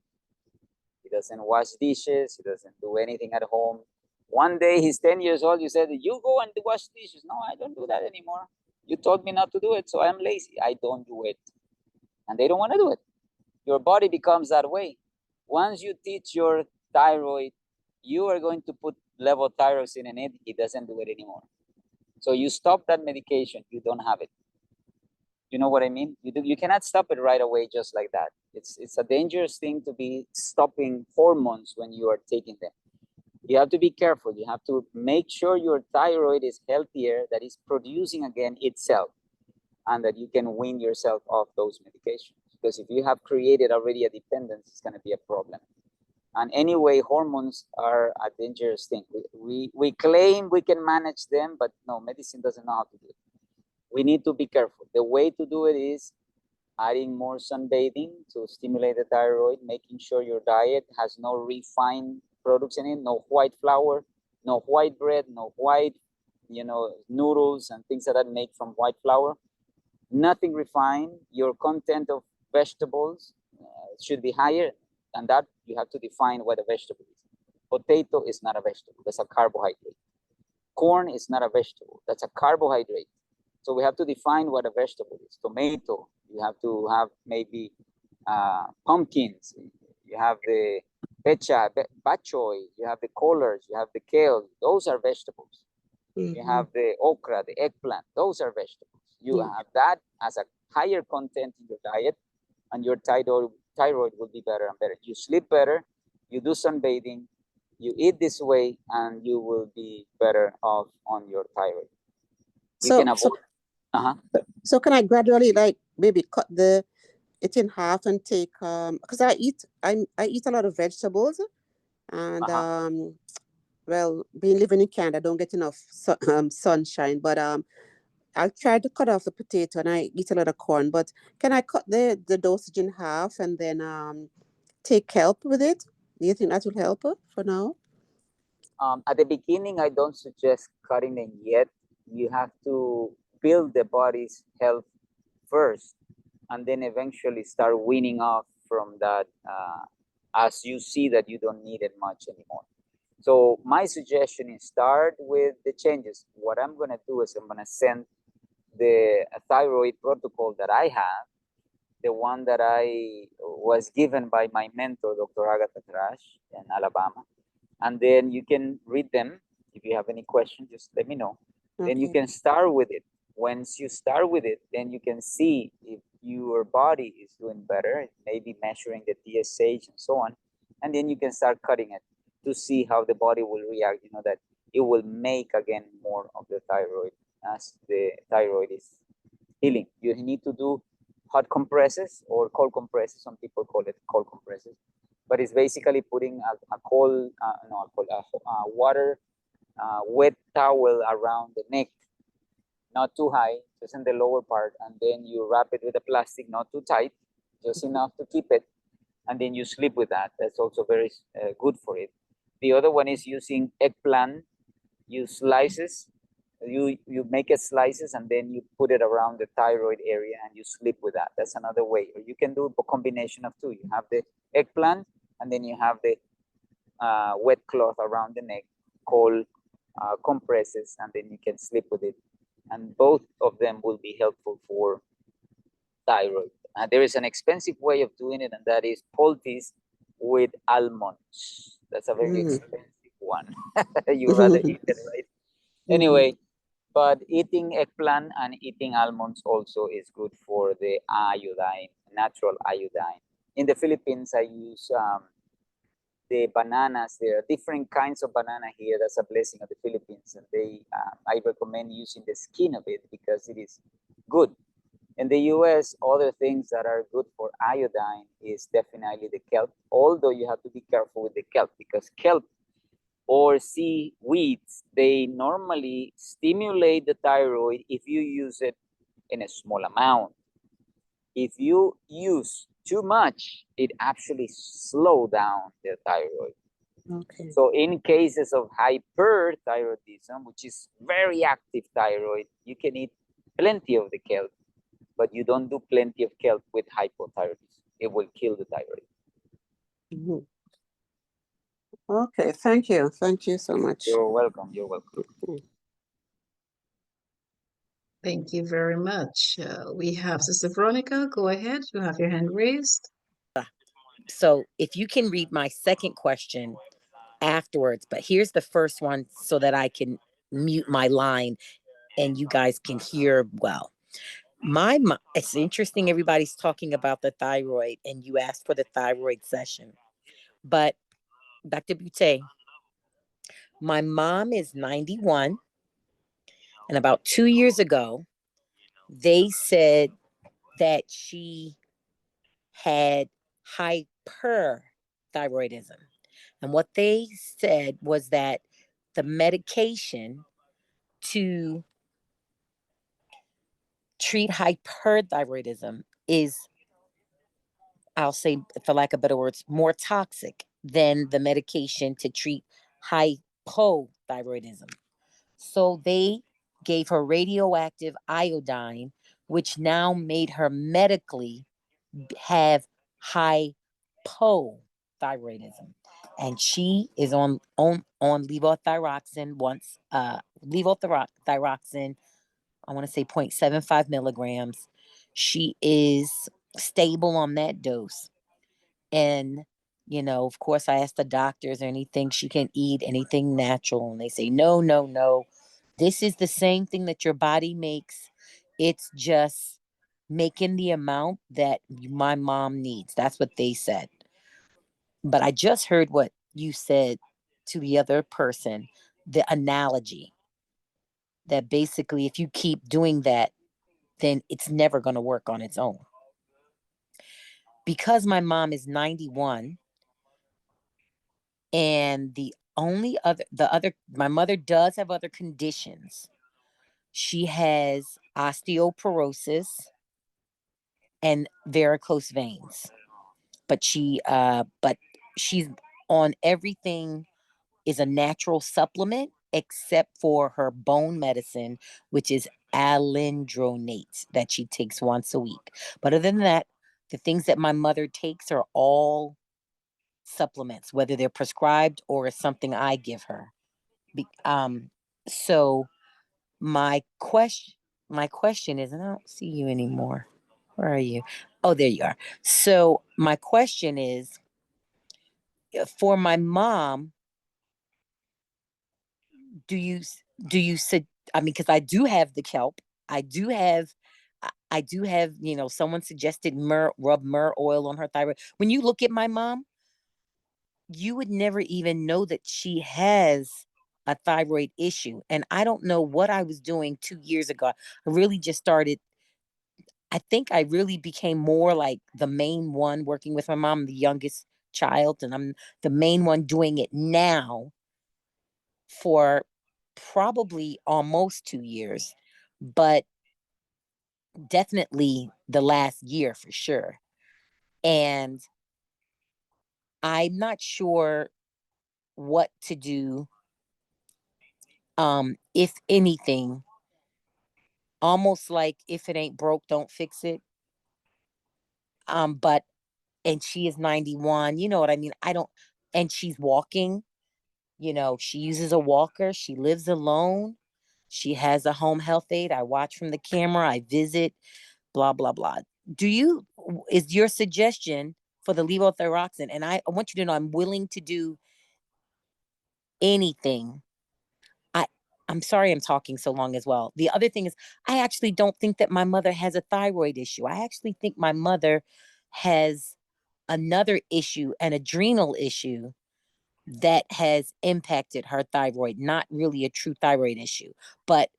He doesn't wash dishes. He doesn't do anything at home. One day he's 10 years old. You said, you go and wash dishes. No, I don't do that anymore. You told me not to do it, so I'm lazy. I don't do it. And they don't want to do it. Your body becomes that way. Once you teach your thyroid, you are going to put levothyroxine in it. It doesn't do it anymore. So you stop that medication. You don't have it. You know what I mean? You cannot stop it right away just like that. It's a dangerous thing to be stopping hormones when you are taking them. You have to be careful. You have to make sure your thyroid is healthier, that is producing again itself, and that you can wean yourself off those medications. Because if you have created already a dependence, it's going to be a problem. And anyway, hormones are a dangerous thing. We claim we can manage them, but no, medicine doesn't know how to do it. We need to be careful. The way to do it is adding more sunbathing to stimulate the thyroid, making sure your diet has no refined products in it, no white flour, no white bread, no white, noodles and things that are made from white flour. Nothing refined. Your content of vegetables should be higher, and that you have to define what a vegetable is. Potato is not a vegetable. That's a carbohydrate. Corn is not a vegetable. That's a carbohydrate. So we have to define what a vegetable is. Tomato, you have to have maybe pumpkins. You have the bok choy, you have the collards, you have the kale. Those are vegetables. You have the okra, the eggplant. Those are vegetables. You have that as a higher content in your diet, and your thyroid will be better and better. You sleep better, you do sunbathing, you eat this way, and you will be better off on your thyroid. You can avoid. So can I gradually maybe cut it in half and take because I eat a lot of vegetables and well, being living in Canada, I don't get enough sunshine, but I'll try to cut off the potato and I eat a lot of corn. But can I cut the dosage in half and then take kelp with it? Do you think that will help for now? At the beginning, I don't suggest cutting them yet. You have to build the body's health first, and then eventually start weaning off from that as you see that you don't need it much anymore. So my suggestion is start with the changes. What I'm going to do is I'm going to send the thyroid protocol that I have, the one that I was given by my mentor, Dr. Agatha Trash in Alabama. And then you can read them. If you have any questions, just let me know. Okay. Then you can start with it. Once you start with it, then you can see if your body is doing better, maybe measuring the TSH and so on. And then you can start cutting it to see how the body will react, that it will make again more of the thyroid as the thyroid is healing. You need to do hot compresses or cold compresses. Some people call it cold compresses, but it's basically putting a water wet towel around the neck, not too high, just in the lower part, and then you wrap it with a plastic, not too tight, just enough to keep it, and then you sleep with that. That's also very good for it. The other one is using eggplant. You slices You make it slices and then you put it around the thyroid area and you sleep with that. That's another way. Or you can do a combination of two. You have the eggplant and then you have the wet cloth around the neck called compresses, and then you can sleep with it. And both of them will be helpful for thyroid. There is an expensive way of doing it, and that is poultice with almonds. That's a very expensive one. You rather eat it, right? Anyway, but eating eggplant and eating almonds also is good for the iodine, natural iodine. In the Philippines, I use the bananas. There are different kinds of banana here. That's a blessing of the Philippines, and I recommend using the skin of it because it is good. In the US, other things that are good for iodine is definitely the kelp, although you have to be careful with the kelp because kelp or seaweeds, they normally stimulate the thyroid if you use it in a small amount. If you use too much, it actually slows down the thyroid. Okay. So in cases of hyperthyroidism, which is very active thyroid, you can eat plenty of the kelp, but you don't do plenty of kelp with hypothyroidism. It will kill the thyroid. Okay, thank you. Thank you so much. You're welcome. You're welcome. Thank you very much. We have Sister Veronica. Go ahead. You have your hand raised. So if you can read my second question afterwards, but here's the first one so that I can mute my line and you guys can hear well. It's interesting everybody's talking about the thyroid and you asked for the thyroid session. But Dr. Boutet, my mom is 91, and about 2 years ago, they said that she had hyperthyroidism. And what they said was that the medication to treat hyperthyroidism is, I'll say, for lack of better words, more toxic than the medication to treat hypothyroidism. So they gave her radioactive iodine, which now made her medically have hypothyroidism. And she is on levothyroxine once, levothyroxine, I want to say 0.75 milligrams. She is stable on that dose. And, of course, I asked the doctors anything she can eat, anything natural. And they say, no, no, no. This is the same thing that your body makes. It's just making the amount that my mom needs. That's what they said. But I just heard what you said to the other person, the analogy that basically if you keep doing that, then it's never going to work on its own. Because my mom is 91 and my mother does have other conditions. She has osteoporosis and varicose veins. But she's on everything is a natural supplement except for her bone medicine, which is alendronate that she takes once a week. But other than that, the things that my mother takes are all supplements, whether they're prescribed or it's something I give her. So my question is, and I don't see you anymore. Where are you? Oh, there you are. So my question is, for my mom, do you I mean, because I do have the kelp. I do have, someone suggested rub myrrh oil on her thyroid. When you look at my mom, you would never even know that she has a thyroid issue. And I don't know what I was doing 2 years ago. I really just started, I think I really became more like the main one working with my mom, the youngest child, and I'm the main one doing it now for probably almost 2 years, but definitely the last year for sure. And I'm not sure what to do If anything, almost like if it ain't broke, don't fix it. But and she is 91, you know what I mean? And she's walking, she uses a walker, she lives alone, she has a home health aide. I watch from the camera, I visit, blah, blah, blah. Is your suggestion for the levothyroxine? And I want you to know I'm willing to do anything. I'm sorry I'm talking so long as well. The other thing is, I actually don't think that my mother has a thyroid issue. I actually think my mother has another issue, an adrenal issue that has impacted her thyroid, not really a true thyroid issue. But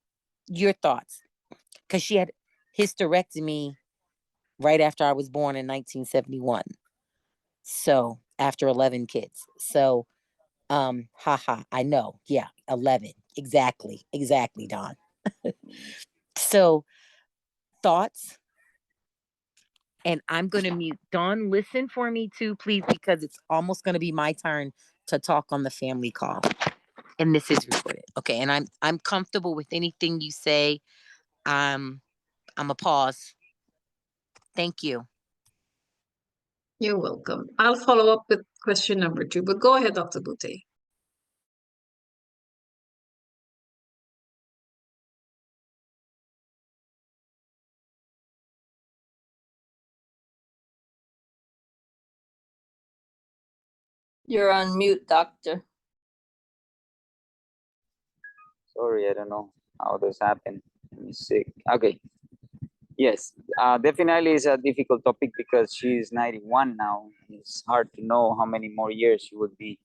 your thoughts? Because she had hysterectomy right after I was born in 1971. So after 11 kids. So, I know. Yeah, 11. Exactly, Don. So, thoughts? And I'm going to mute. Dawn, listen for me too, please, because it's almost going to be my turn to talk on the family call. And this is recorded. Okay, and I'm comfortable with anything you say. I'm a pause. Thank you. You're welcome. I'll follow up with question number 2, but go ahead, Dr. Boutet. You're on mute, doctor. Sorry, I don't know how this happened. Let me see. Okay. Yes, definitely it's a difficult topic because she's 91 now. It's hard to know how many more years she would be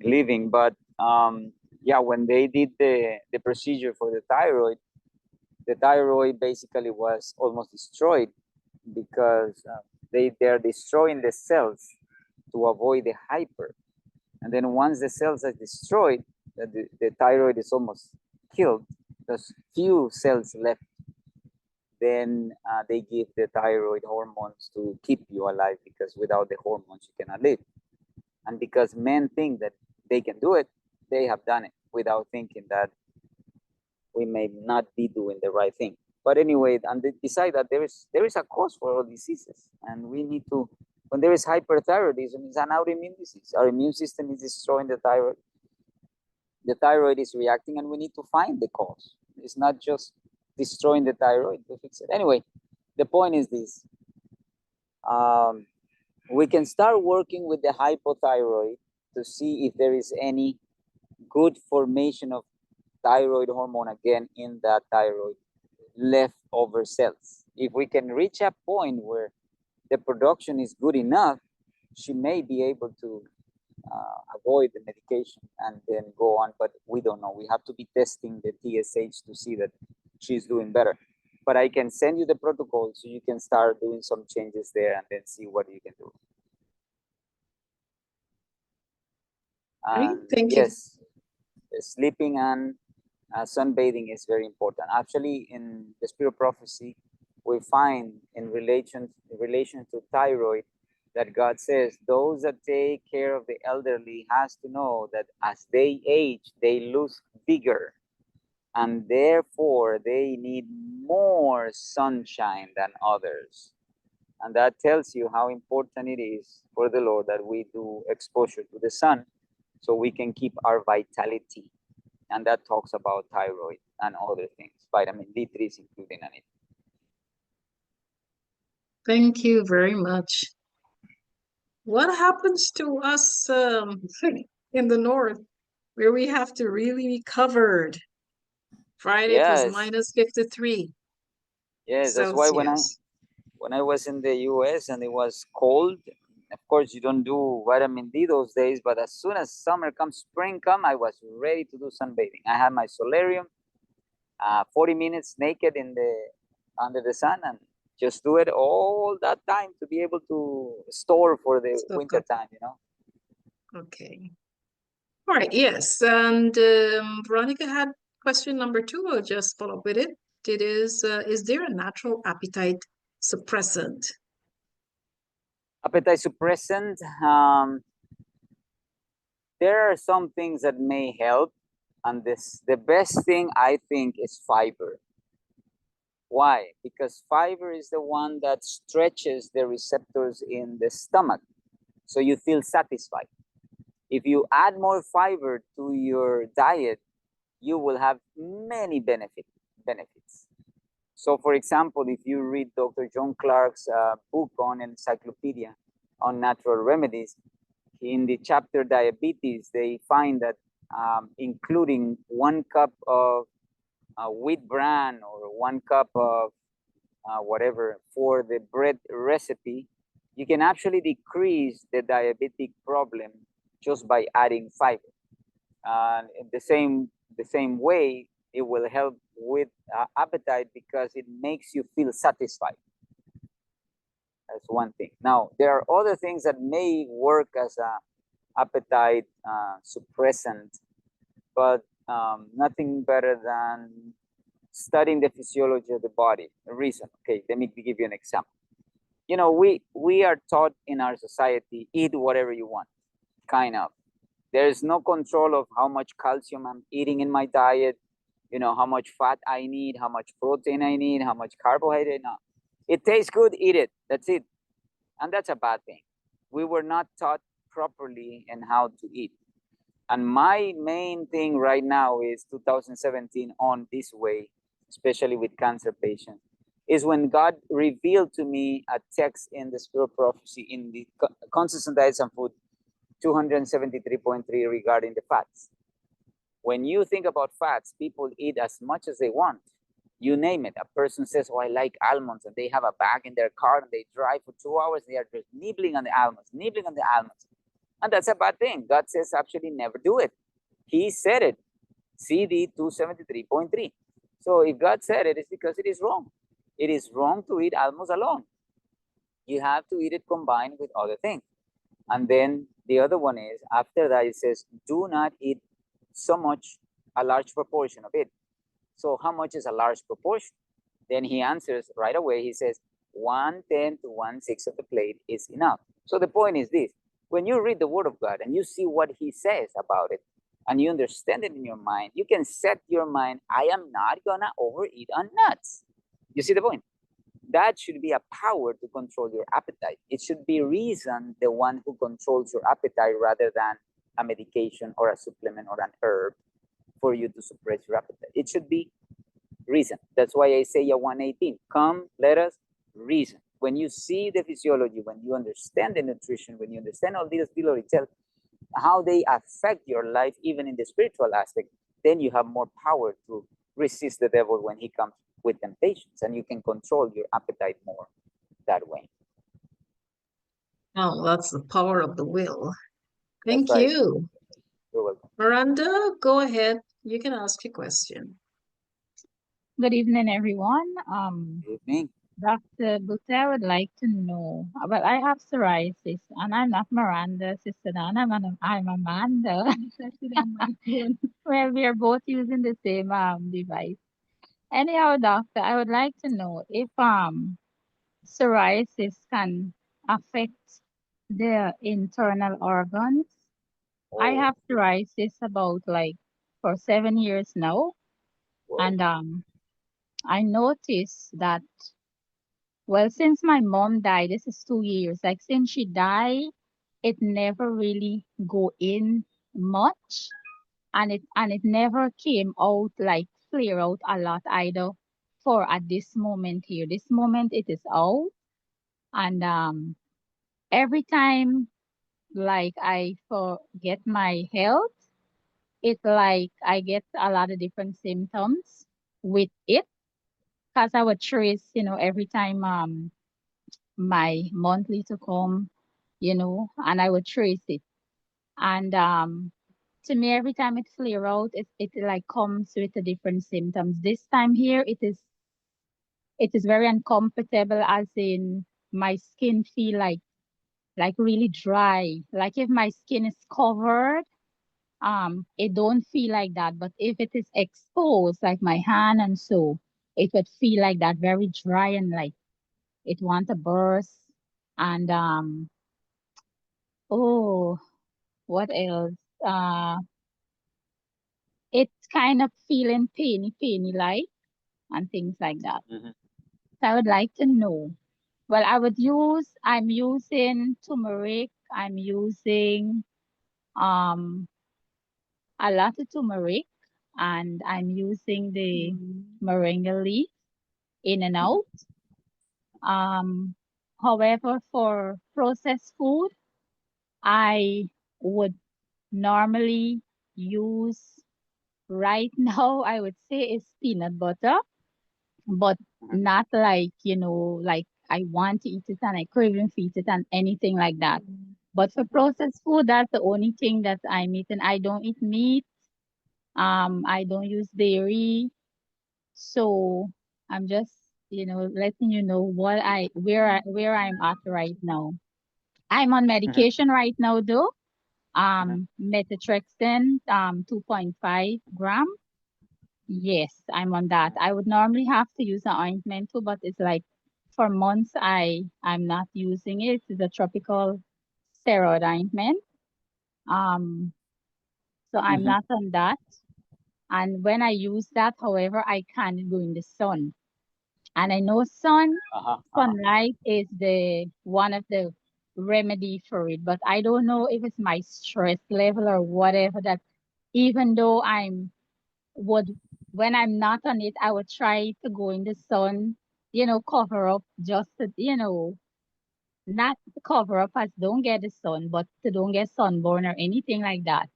living. But yeah, when they did the procedure for the thyroid basically was almost destroyed because they're destroying the cells to avoid the hyper. And then once the cells are destroyed, the thyroid is almost killed. There's few cells left. Then they give the thyroid hormones to keep you alive because without the hormones you cannot live. And because men think that they can do it, they have done it without thinking that we may not be doing the right thing. But anyway, and they decide that there is a cause for all diseases, and we need to. When there is hyperthyroidism, it's an autoimmune disease. Our immune system is destroying the thyroid. The thyroid is reacting, and we need to find the cause. It's not just destroying the thyroid to fix it. Anyway, the point is this. We can start working with the hypothyroid to see if there is any good formation of thyroid hormone again in that thyroid leftover cells. If we can reach a point where the production is good enough, she may be able to avoid the medication and then go on, but we don't know. We have to be testing the TSH to see that she's doing better. But I can send you the protocol so you can start doing some changes there and then see what you can do. Thank you. Yes, sleeping and sunbathing is very important. Actually, in the Spirit of Prophecy, we find in relation to thyroid that God says those that take care of the elderly has to know that as they age, they lose vigor, and therefore they need more sunshine than others. And that tells you how important it is for the Lord that we do exposure to the sun so we can keep our vitality. And that talks about thyroid and other things. Vitamin D3 is included in it. Thank you very much. What happens to us in the north where we have to really be covered? Friday it was minus 53. Yes, that's why when I was in the US and it was cold, of course you don't do vitamin D those days, but as soon as summer comes, spring come, I was ready to do sunbathing. I had my solarium, 40 minutes naked under the sun, and just do it all that time to be able to store for the winter time, Okay. All right, yes. And Veronica had question number 2. I'll just follow up with it. It is there a natural appetite suppressant? Appetite suppressant, there are some things that may help. And the best thing I think is fiber. Why? Because fiber is the one that stretches the receptors in the stomach, so you feel satisfied. If you add more fiber to your diet, you will have many benefits. So for example, if you read Dr. John Clark's book on encyclopedia on natural remedies, in the chapter diabetes, they find that including 1 cup of wheat bran or 1 cup of whatever for the bread recipe, you can actually decrease the diabetic problem just by adding fiber. And in the same way, it will help with appetite because it makes you feel satisfied. That's one thing. Now, there are other things that may work as a appetite suppressant, but nothing better than studying the physiology of the body. The reason, okay, let me give you an example. You know, we are taught in our society, eat whatever you want, kind of. There is no control of how much calcium I'm eating in my diet, you know, how much fat I need, how much protein I need, how much carbohydrate. No. It tastes good, eat it. That's it. And that's a bad thing. We were not taught properly in how to eat. And my main thing right now is 2017 on this way, especially with cancer patients, is when God revealed to me a text in the Spirit of Prophecy in the Consistent Diets and Food 273.3 regarding the fats. When you think about fats, people eat as much as they want. You name it. A person says, oh, I like almonds, and they have a bag in their car and they drive for 2 hours. They are just nibbling on the almonds, nibbling on the almonds. And that's a bad thing. God says actually never do it. He said it. CD 273.3. So if God said it, it's because it is wrong. It is wrong to eat almonds alone. You have to eat it combined with other things. And then the other one is, after that, it says, do not eat so much, a large proportion of it. So how much is a large proportion? Then he answers right away. He says, 1/10 to 1/6 of the plate is enough. So the point is this: when you read the Word of God and you see what he says about it, and you understand it in your mind, you can set your mind, I am not gonna overeat on nuts. You see the point? That should be a power to control your appetite. It should be reason, the one who controls your appetite, rather than a medication or a supplement or an herb for you to suppress your appetite. It should be reason. That's why Isaiah 1:18, come, let us reason. When you see the physiology, when you understand the nutrition, when you understand all these details, how they affect your life, even in the spiritual aspect, then you have more power to resist the devil when he comes with temptations, and you can control your appetite more that way. Oh, that's the power of the will. Thank That's right. you. You're welcome. Miranda, go ahead. You can ask your question. Good evening, everyone. Good evening. Dr. Boutet, I would like to know. Well, I have psoriasis, and I'm not Miranda, Sister Donna. I'm Amanda. Well, we are both using the same device. Anyhow, doctor, I would like to know if psoriasis can affect the internal organs. I Oh, have psoriasis about like for 7 years now, whoa. and I noticed that, well, since my mom died, this is 2 years. Like since she died, it never really go in much, and it never came out like flare out a lot either. For at this moment here, this moment it is out, and every time like I forget my health, it like I get a lot of different symptoms with it, because I would trace, every time my monthly to come, and I would trace it. And to me, every time it flare out, it like comes with a different symptoms. This time here, it is very uncomfortable, as in my skin feel like really dry. Like if my skin is covered, it don't feel like that. But if it is exposed, like my hand and so, it would feel like that, very dry, and like it want to burst. And oh, what else? Uh, it's kind of feeling painy like, and things like that. Mhm. So I would like to know. Well, I'm using turmeric, I'm using um a lot of turmeric, and I'm using the moringa leaf in and Mhm. out. Um, However, for processed food, I would normally use right now, I would say is peanut butter, but Mhm. not like, like I want to eat it and I craving for it and anything like that. But for processed food, that's the only thing that I'm eating. I don't eat meat. I don't use dairy. So I'm just, letting you know where I'm at right now. I'm on Mhm. medication right now though. Mhm. Methotrexate, 2.5 gram. Yes, I'm on that. I would normally have to use an ointment too, but it's like for months I'm not using it. It's a tropical steroid ointment. Um, so I'm Mhm. not on that. And when I use that, however, I can't go in the sun. And I know Uh-huh. Uh-huh. sunlight is the one of the remedy for it, but I don't know if it's my stress level or whatever that even though would when I'm not on it, I would try to go in the sun, cover up just to, not to cover up as don't get the sun, but to don't get sunburn or anything like that.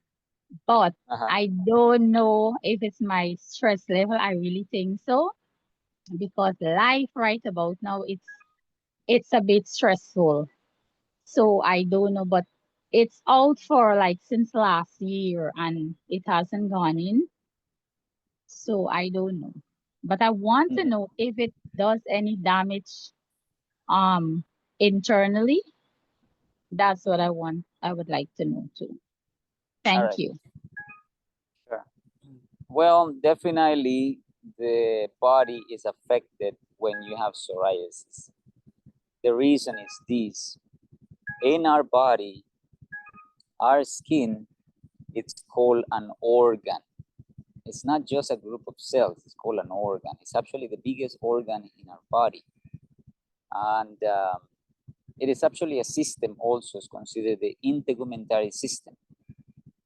But Uh-huh. I don't know if it's my stress level. I really think so because life right about now it's a bit stressful. So I don't know, but it's out for like since last year and it hasn't gone in. So I don't know. But I want to Mhm. know if it does any damage um internally. That's what I would like to know too. All Thank right. you. Sure. Well, definitely the body is affected when you have psoriasis. The reason is this. In our body, our skin, it's called an organ. It's not just a group of cells, it's called an organ. It's actually the biggest organ in our body. And it is actually a system also. It's considered the integumentary system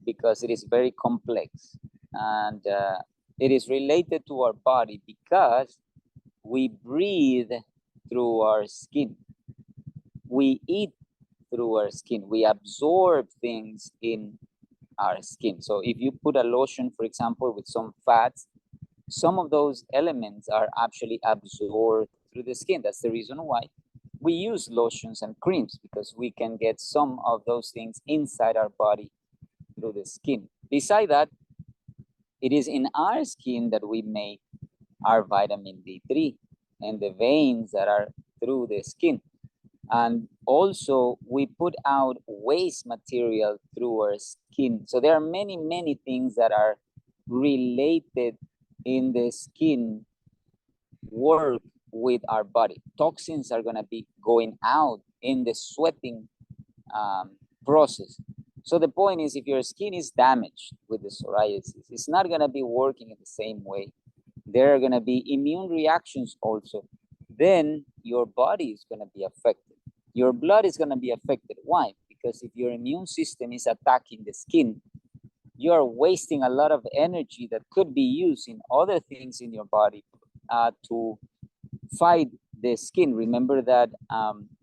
because it is very complex. And it is related to our body because we breathe through our skin. We eat through our skin. We absorb things in our skin. So if you put a lotion, for example, with some fats, some of those elements are actually absorbed through the skin. That's the reason why we use lotions and creams, because we can get some of those things inside our body through the skin. Beside that, it is in our skin that we make our vitamin D3 and the veins that are through the skin. And also we put out waste material through our skin. So there are many, many things that are related in the skin work with our body. Toxins are going to be going out in the sweating process. So the point is, if your skin is damaged with the psoriasis, it's not going to be working in the same way. There are going to be immune reactions also. Then your body is going to be affected. Your blood is going to be affected. Why? Because if your immune system is attacking the skin, you are wasting a lot of energy that could be used in other things in your body to fight the skin. Remember that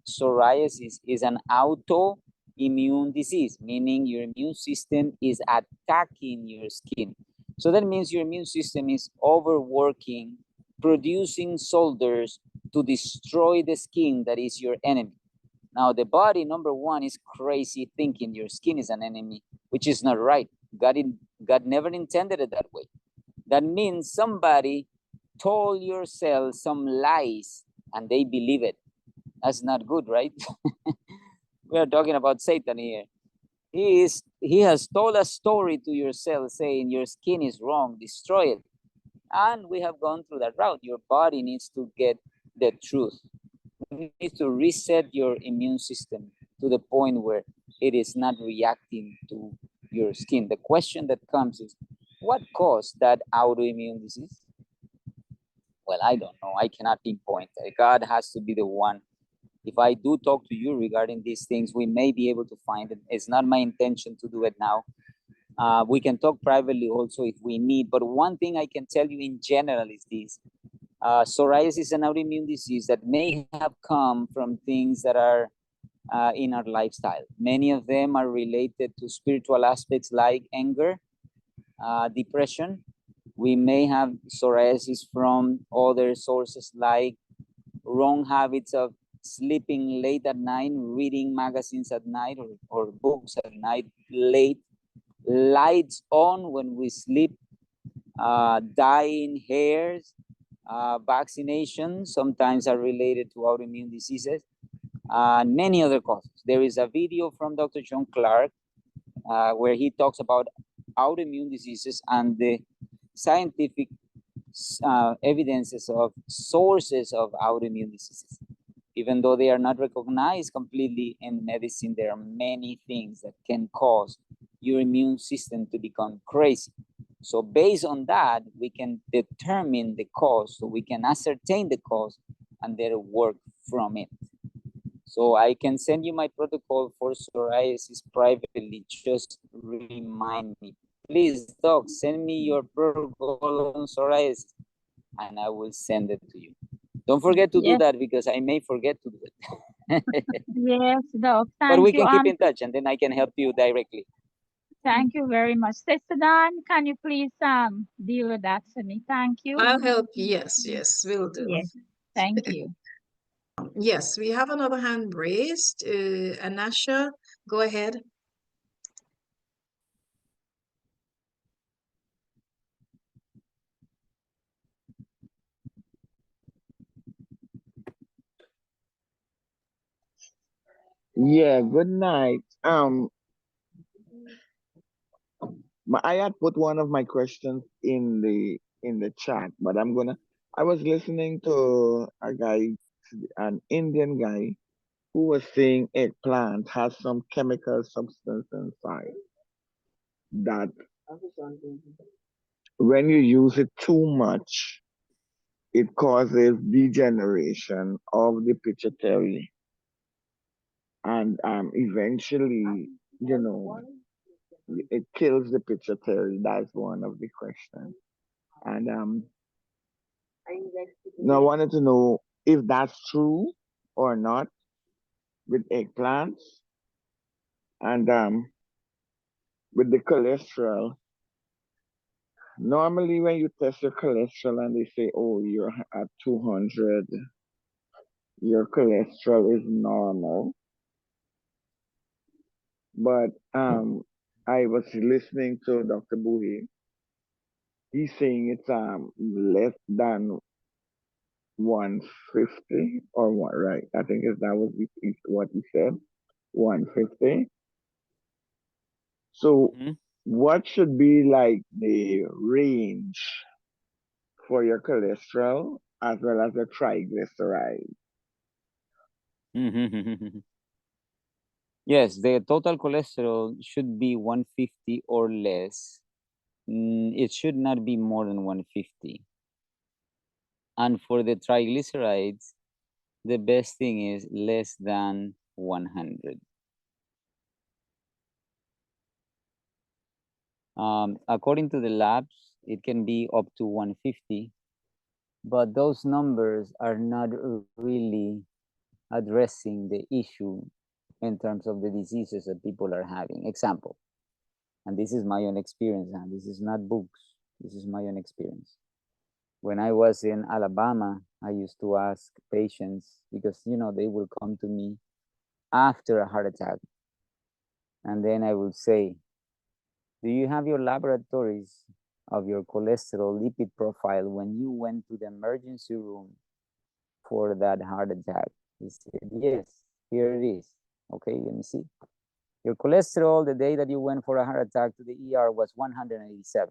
psoriasis is an autoimmune disease, meaning your immune system is attacking your skin. So that means your immune system is overworking, producing soldiers to destroy the skin that is your enemy. Now, the body, number one, is crazy thinking your skin is an enemy, which is not right. God never intended it that way. That means somebody told your cells some lies and they believe it. That's not good, right? We are talking about Satan here. He has told a story to your cells saying your skin is wrong, destroy it. And we have gone through that route. Your body needs to get the truth. You need to reset your immune system to the point where it is not reacting to your skin. The question that comes is, What caused that autoimmune disease? Well, I don't know. I cannot pinpoint. God has to be the one. If I do talk to you regarding these things, we may be able to find it. It's not my intention to do it now. We can talk privately also if we need. But one thing I can tell you in general is this. Psoriasis is an autoimmune disease that may have come from things that are in our lifestyle. Many of them are related to spiritual aspects like anger, depression. We may have psoriasis from other sources like wrong habits of sleeping late at night, reading magazines at night or books at night late, lights on when we sleep, dyeing hairs, vaccinations sometimes are related to autoimmune diseases, and many other causes. There is a video from Dr. John Clark where he talks about autoimmune diseases and the scientific evidences of sources of autoimmune diseases. Even though they are not recognized completely in medicine, there are many things that can cause your immune system to become crazy. So based on that, we can determine the cause, so we can ascertain the cause and then work from it. So I can send you my protocol for psoriasis privately. Just remind me. Please, doc, send me your protocol on psoriasis and I will send it to you. Don't forget to do Yes, that because I may forget to do it. yes, Doc. But we Thank you. can keep in touch and then I can help you directly. Thank you very much. Sister Don, can you please deal with that for me? Thank you. I'll help you. Yes, yes, will do. Yes, thank you. Yes, we have another hand raised. Anasha, go ahead. Yeah, good night. I had put one of my questions in the chat, but I was listening to a guy, an Indian guy, who was saying eggplant has some chemical substance inside that when you use it too much, it causes degeneration of the pituitary, and eventually, you know, it kills the pituitary. That's one of the questions. And now I wanted to know if that's true or not with eggplants, and with the cholesterol. Normally, when you test your cholesterol and they say, "Oh, you're at 200," your cholesterol is normal. But I was listening to Dr. Bouhet. He's saying it's less than 150 or what, right? I think that was what he said, 150. So what should be like the range for your cholesterol as well as the triglyceride? Yes, the total cholesterol should be 150 or less. It should not be more than 150. And for the triglycerides, the best thing is less than 100. According to the labs, it can be up to 150, but those numbers are not really addressing the issue in terms of the diseases that people are having. Example, and this is my own experience, and this is not books, this is my own experience. When I was in Alabama, I used to ask patients, because they will come to me after a heart attack, and then I would say, do you have your laboratories of your cholesterol lipid profile when you went to the emergency room for that heart attack? He said, yes, here it is. Okay, let me see. Your cholesterol the day that you went for a heart attack to the ER was 187.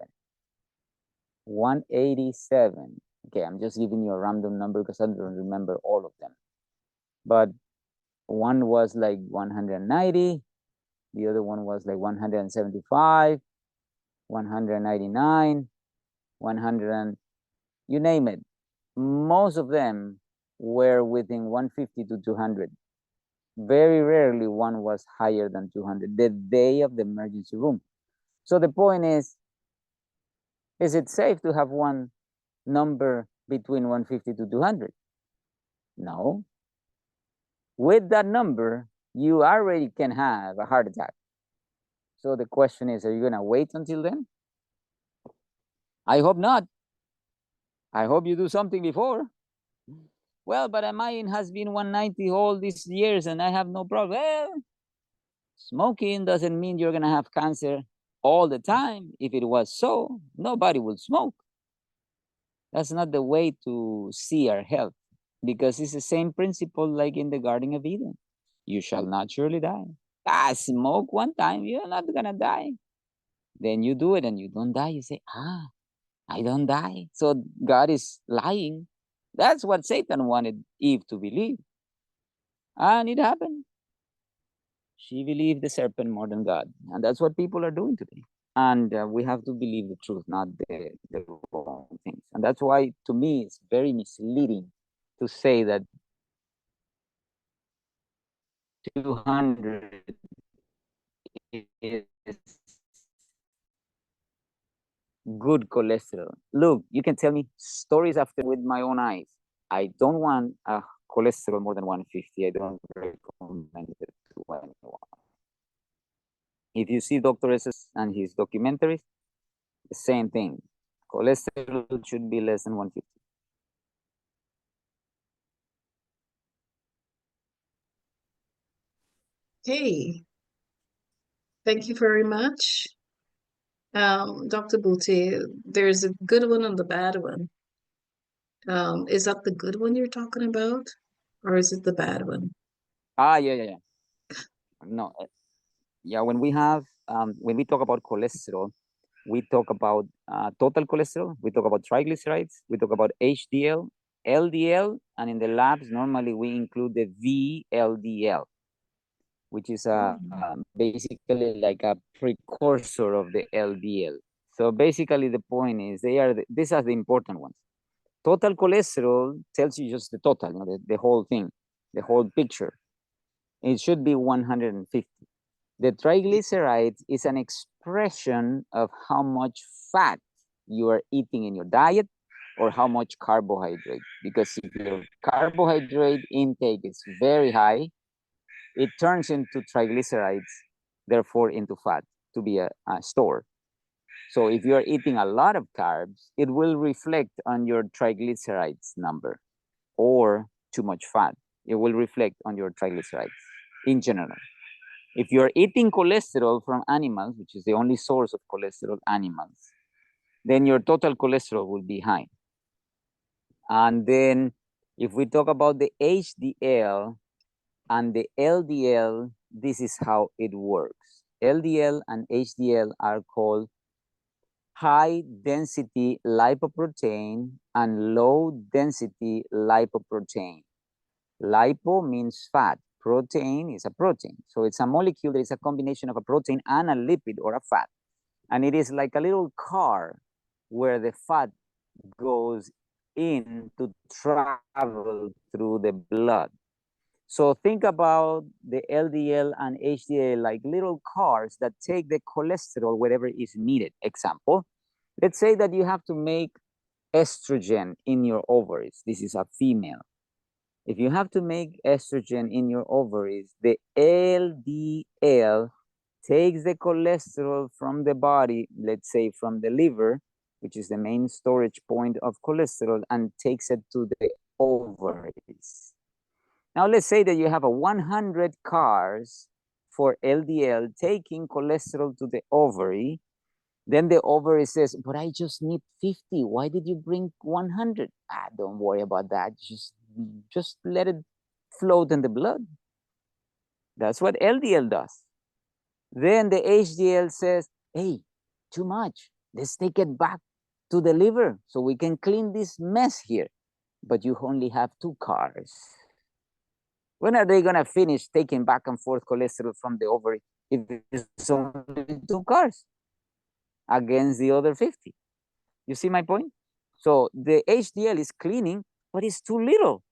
187. Okay, I'm just giving you a random number because I don't remember all of them. But one was like 190. The other one was like 175. 199, 100, and you name it. Most of them were within 150 to 200. Very rarely one was higher than 200 the day of the emergency room. So the point is it safe to have one number between 150 to 200? No. With that number, you already can have a heart attack. So the question is, are you going to wait until then? I hope not. I hope you do something before. Well, but mine has been 190 all these years and I have no problem. Well, smoking doesn't mean you're going to have cancer all the time. If it was so, nobody would smoke. That's not the way to see our health, because it's the same principle like in the Garden of Eden. You shall not surely die. Smoke one time, you're not going to die. Then you do it and you don't die. You say, I don't die. So God is lying. That's what Satan wanted Eve to believe. And it happened. She believed the serpent more than God. And that's what people are doing today. And we have to believe the truth, not the wrong things. And that's why, to me, it's very misleading to say that 200 is good cholesterol. Look, you can tell me stories after with my own eyes. I don't want a cholesterol more than 150. I don't recommend it to anyone. If you see Dr. S and his documentaries, the same thing. Cholesterol should be less than 150. Hey, thank you very much. Dr. Boutet, there's a good one and the bad one. Is that the good one you're talking about? Or is it the bad one? Yeah. No, yeah, when we talk about cholesterol, we talk about total cholesterol, we talk about triglycerides, we talk about HDL, LDL, and in the labs, normally we include the VLDL, which is basically like a precursor of the LDL. So basically the point is these are the important ones. Total cholesterol tells you just the total, the whole thing, the whole picture. It should be 150. The triglycerides is an expression of how much fat you are eating in your diet or how much carbohydrate. Because if your carbohydrate intake is very high, it turns into triglycerides, therefore into fat to be a store. So if you're eating a lot of carbs, it will reflect on your triglycerides number, or too much fat. It will reflect on your triglycerides in general. If you're eating cholesterol from animals, which is the only source of cholesterol, animals, then your total cholesterol will be high. And then if we talk about the HDL and the LDL, this is how it works. LDL and HDL are called high density lipoprotein and low density lipoprotein. Lipo means fat. Protein is a protein. So it's a molecule that is a combination of a protein and a lipid or a fat. And it is like a little car where the fat goes in to travel through the blood. So think about the LDL and HDL like little cars that take the cholesterol wherever is needed. Example, let's say that you have to make estrogen in your ovaries. This is a female. If you have to make estrogen in your ovaries, the LDL takes the cholesterol from the body, let's say from the liver, which is the main storage point of cholesterol, and takes it to the ovaries. Now let's say that you have a 100 cars for LDL taking cholesterol to the ovary. Then the ovary says, but I just need 50. Why did you bring 100? Don't worry about that. Just let it float in the blood. That's what LDL does. Then the HDL says, hey, too much. Let's take it back to the liver so we can clean this mess here. But you only have 2 cars. When are they going to finish taking back and forth cholesterol from the ovary if it's only 2 cars? against the other 50. You see my point? So the HDL is cleaning, but it's too little.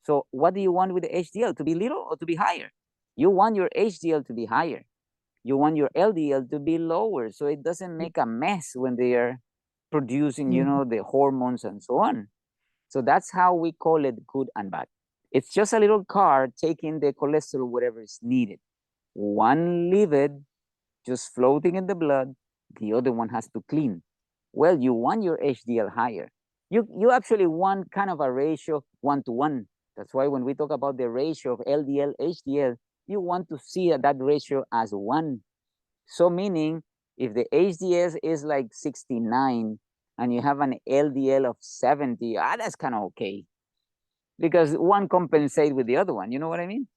So what do you want with the HDL? To be little or to be higher? You want your HDL to be higher. You want your LDL to be lower, so it doesn't make a mess when they are producing, you know, the hormones and so on. So that's how we call it good and bad. It's just a little car taking the cholesterol wherever is needed. One lipid just floating in the blood, the other one has to clean. Well, you want your HDL higher. You actually want kind of a ratio 1-to-1. That's why when we talk about the ratio of LDL, HDL, you want to see that ratio as 1. So meaning, if the HDL is like 69 and you have an LDL of 70, that's kind of okay. Because one compensates with the other one, you know what I mean?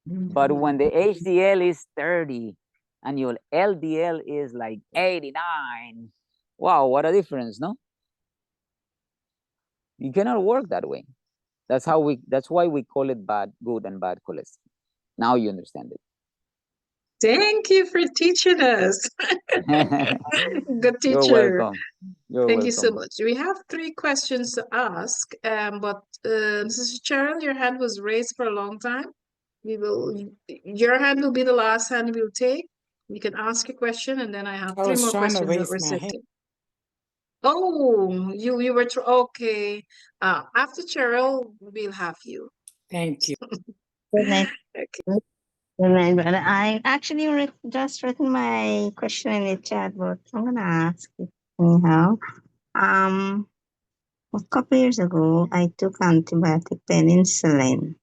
But when the HDL is 30 and your LDL is like 89, wow, what a difference, no? You cannot work that way. That's why we call it bad, good and bad cholesterol. Now you understand it. Thank you for teaching us. Good You're teacher. welcome. You're Thank you so welcome. much. We have 3 questions to ask, but Mrs. Cheryl, your hand was raised for a long time. Your hand will be the last hand we'll take. You can ask a question, and then I have I 3 was more trying to questions that raise were my sent hand. in. Oh, you were okay. After Cheryl, we'll have you. Thank you. Good night. Okay. Good night, brother. I actually just written my question in the chat, but I'm gonna ask it anyhow. A couple years ago, I took antibiotic penicillin.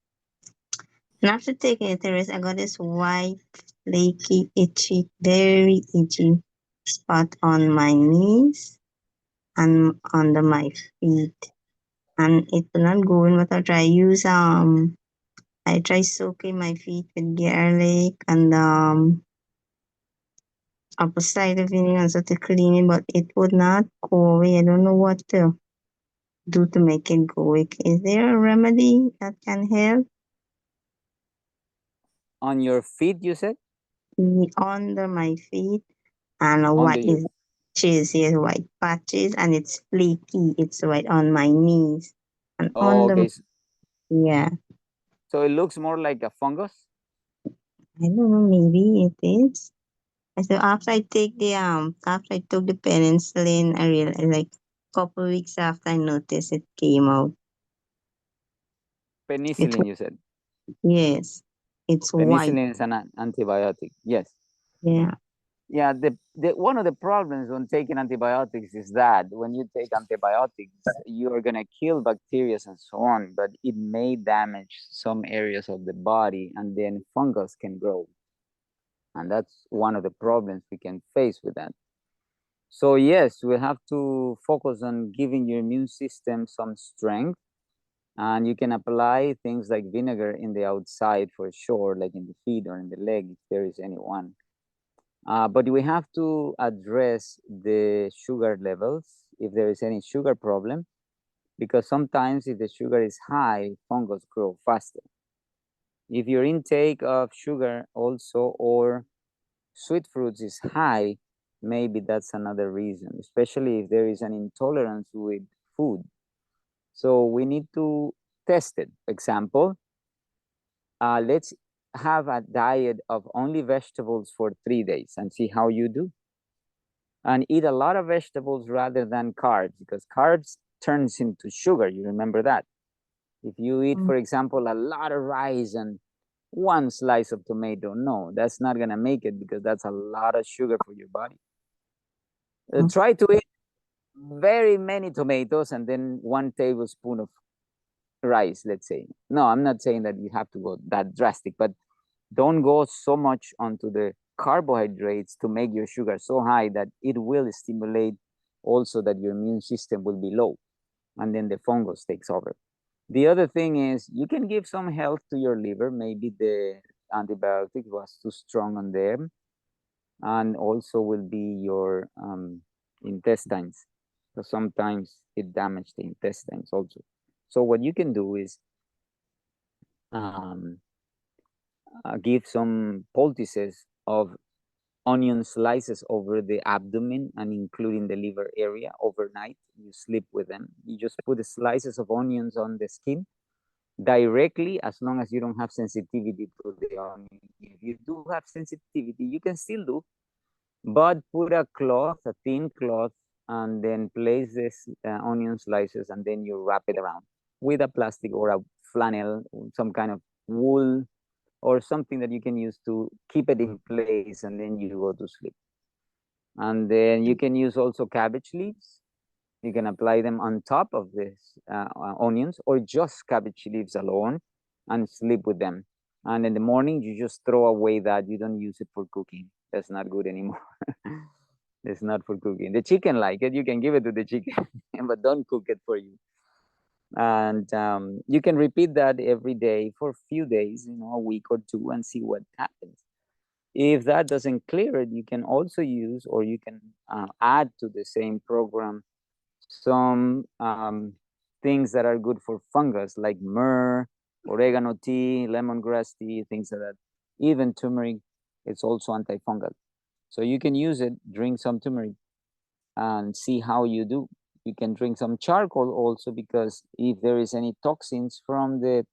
And after taking it, I got this white, flaky, itchy, very itchy spot on my knees and under my feet. And it will not go in, but I try soaking my feet with garlic and apple cider vinegar and sort of cleaning, but it would not go away. I don't know what to do to make it go away. Is there a remedy that can help? On your feet, you said? Under my feet and a Under white your is here, white patches, and it's flaky. It's white on my knees and Oh, under. okay. Yeah, So it looks more like a fungus? I don't know. Maybe it is. So after I took the penicillin, I realized like couple weeks after I noticed it came out. It Penicillin, you said? yes, it's white. Penicillin is an antibiotic. Yes. Yeah. Yeah, one of the problems when taking antibiotics is that when you take antibiotics, you are going to kill bacteria and so on, but it may damage some areas of the body and then fungus can grow. And that's one of the problems we can face with that. So yes, we have to focus on giving your immune system some strength. And you can apply things like vinegar in the outside for sure, like in the feet or in the leg, if there is any one. But we have to address the sugar levels if there is any sugar problem, because sometimes if the sugar is high, fungus grow faster. If your intake of sugar also or sweet fruits is high, maybe that's another reason, especially if there is an intolerance with food. So we need to test it. Example, let's have a diet of only vegetables for 3 days and see how you do. And eat a lot of vegetables rather than carbs, because carbs turns into sugar. You remember that. If you eat, for example, a lot of rice and one slice of tomato, no, that's not gonna make it, because that's a lot of sugar for your body. Try to eat very many tomatoes and then 1 tablespoon of rice, let's say. No, I'm not saying that you have to go that drastic, but don't go so much onto the carbohydrates to make your sugar so high that it will stimulate also that your immune system will be low, and then the fungus takes over. The other thing is you can give some health to your liver. Maybe the antibiotic was too strong on them, and also will be your intestines. So sometimes it damages the intestines also. So what you can do is give some poultices of onion slices over the abdomen and including the liver area overnight. You sleep with them. You just put the slices of onions on the skin directly, as long as you don't have sensitivity to the onion. If you do have sensitivity, you can still do, but put a cloth, a thin cloth, and then place this onion slices, and then you wrap it around with a plastic or a flannel, some kind of wool or something that you can use to keep it in place, and then you go to sleep. And then you can use also cabbage leaves. You can apply them on top of this onions, or just cabbage leaves alone and sleep with them. And in the morning, you just throw away that. You don't use it for cooking. That's not good anymore. It's not for cooking. The chicken like it. You can give it to the chicken, but don't cook it for you. And you can repeat that every day for a few days, a week or two, and see what happens. If that doesn't clear it, you can also use, or you can add to the same program some things that are good for fungus, like myrrh, oregano tea, lemongrass tea, things like that. Even turmeric, it's also antifungal. So you can use it, drink some turmeric, and see how you do. You can drink some charcoal also, because if there is any toxins from the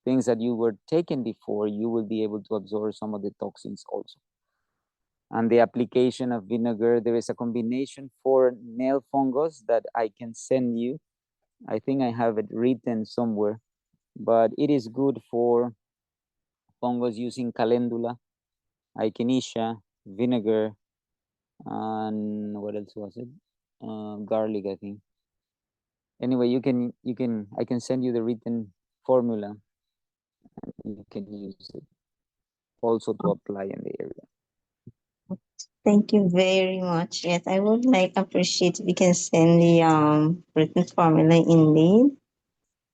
things that you were taking before, you will be able to absorb some of the toxins also. And the application of vinegar, there is a combination for nail fungus that I can send you. I think I have it written somewhere, but it is good for fungus using calendula, echinacea, vinegar, and what else was it? Garlic, I think. Anyway, I can send you the written formula. You can use it also to apply in the area. Thank you very much. Yes, I would appreciate if you can send the written formula indeed.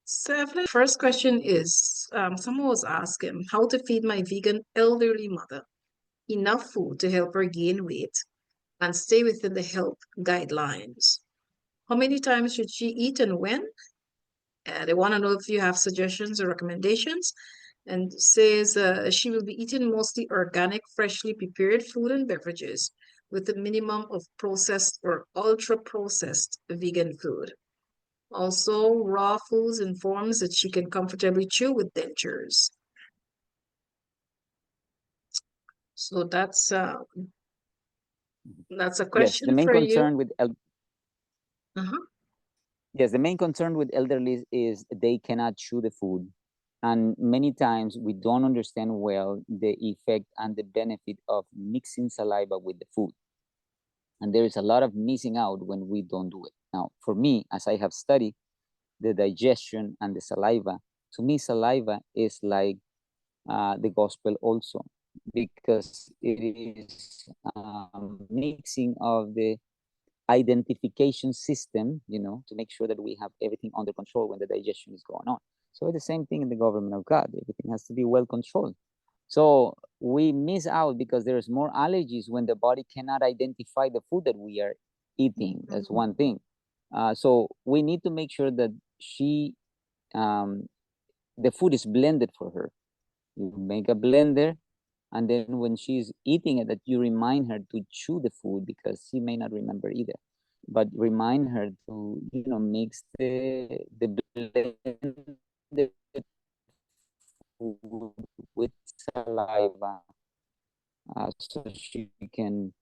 So Evelyn, first question is, someone was asking how to feed my vegan elderly mother enough food to help her gain weight and stay within the health guidelines. How many times should she eat and when? They want to know if you have suggestions or recommendations. And says she will be eating mostly organic, freshly prepared food and beverages with a minimum of processed or ultra processed vegan food. Also, raw foods in forms that she can comfortably chew with dentures. So that's a Yes, the question main for you. concern with yes, the main concern with elderly is they cannot chew the food. And many times we don't understand well the effect and the benefit of mixing saliva with the food. And there is a lot of missing out when we don't do it. Now, for me, as I have studied the digestion and the saliva, to me, saliva is like the gospel also, because it is mixing of the identification system, to make sure that we have everything under control when the digestion is going on. So it's the same thing in the government of God. Everything has to be well controlled. So we miss out because there's more allergies when the body cannot identify the food that we are eating. That's one thing. So we need to make sure that the food is blended for her. You make a blender, and then when she's eating it, that you remind her to chew the food, because she may not remember either. But remind her to, mix the blended food with saliva, so she can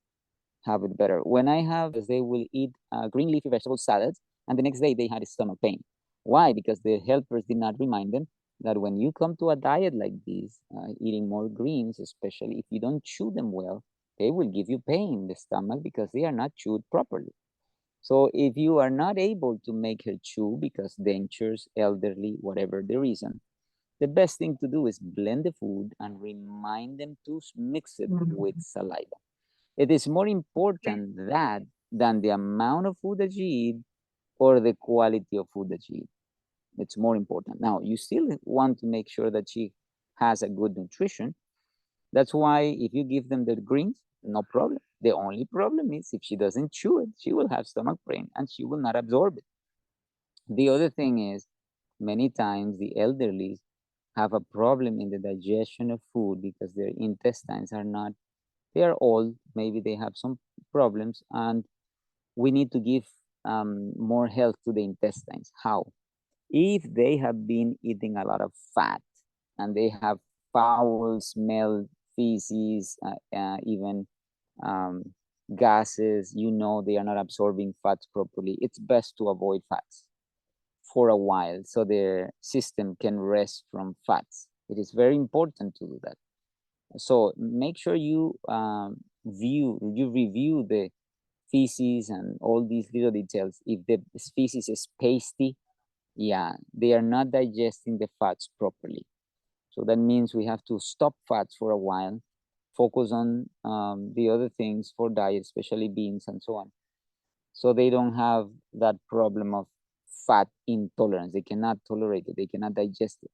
have it better. When I have, they will eat green leafy vegetable salads, and the next day they had a stomach pain. Why? Because the helpers did not remind them that when you come to a diet like this, eating more greens, especially if you don't chew them well, they will give you pain in the stomach because they are not chewed properly. So if you are not able to make her chew because dentures, elderly, whatever the reason, the best thing to do is blend the food and remind them to mix it with saliva. It is more important that than the amount of food that you eat or the quality of food that you eat. It's more important. Now, you still want to make sure that she has a good nutrition. That's why if you give them the greens, no problem. The only problem is if she doesn't chew it, she will have stomach pain and she will not absorb it. The other thing is, many times the elderly have a problem in the digestion of food because their intestines are not, they are old, maybe they have some problems, and we need to give more health to the intestines. How? If they have been eating a lot of fat and they have foul smell, feces, even gases, you know they are not absorbing fats properly, it's best to avoid fats for a while so their system can rest from fats. It is very important to do that. So make sure you review the feces and all these little details. If the feces is pasty, yeah, they are not digesting the fats properly. So that means we have to stop fats for a while, focus on the other things for diet, especially beans and so on. So they don't have that problem of fat intolerance. They cannot tolerate it. They cannot digest it.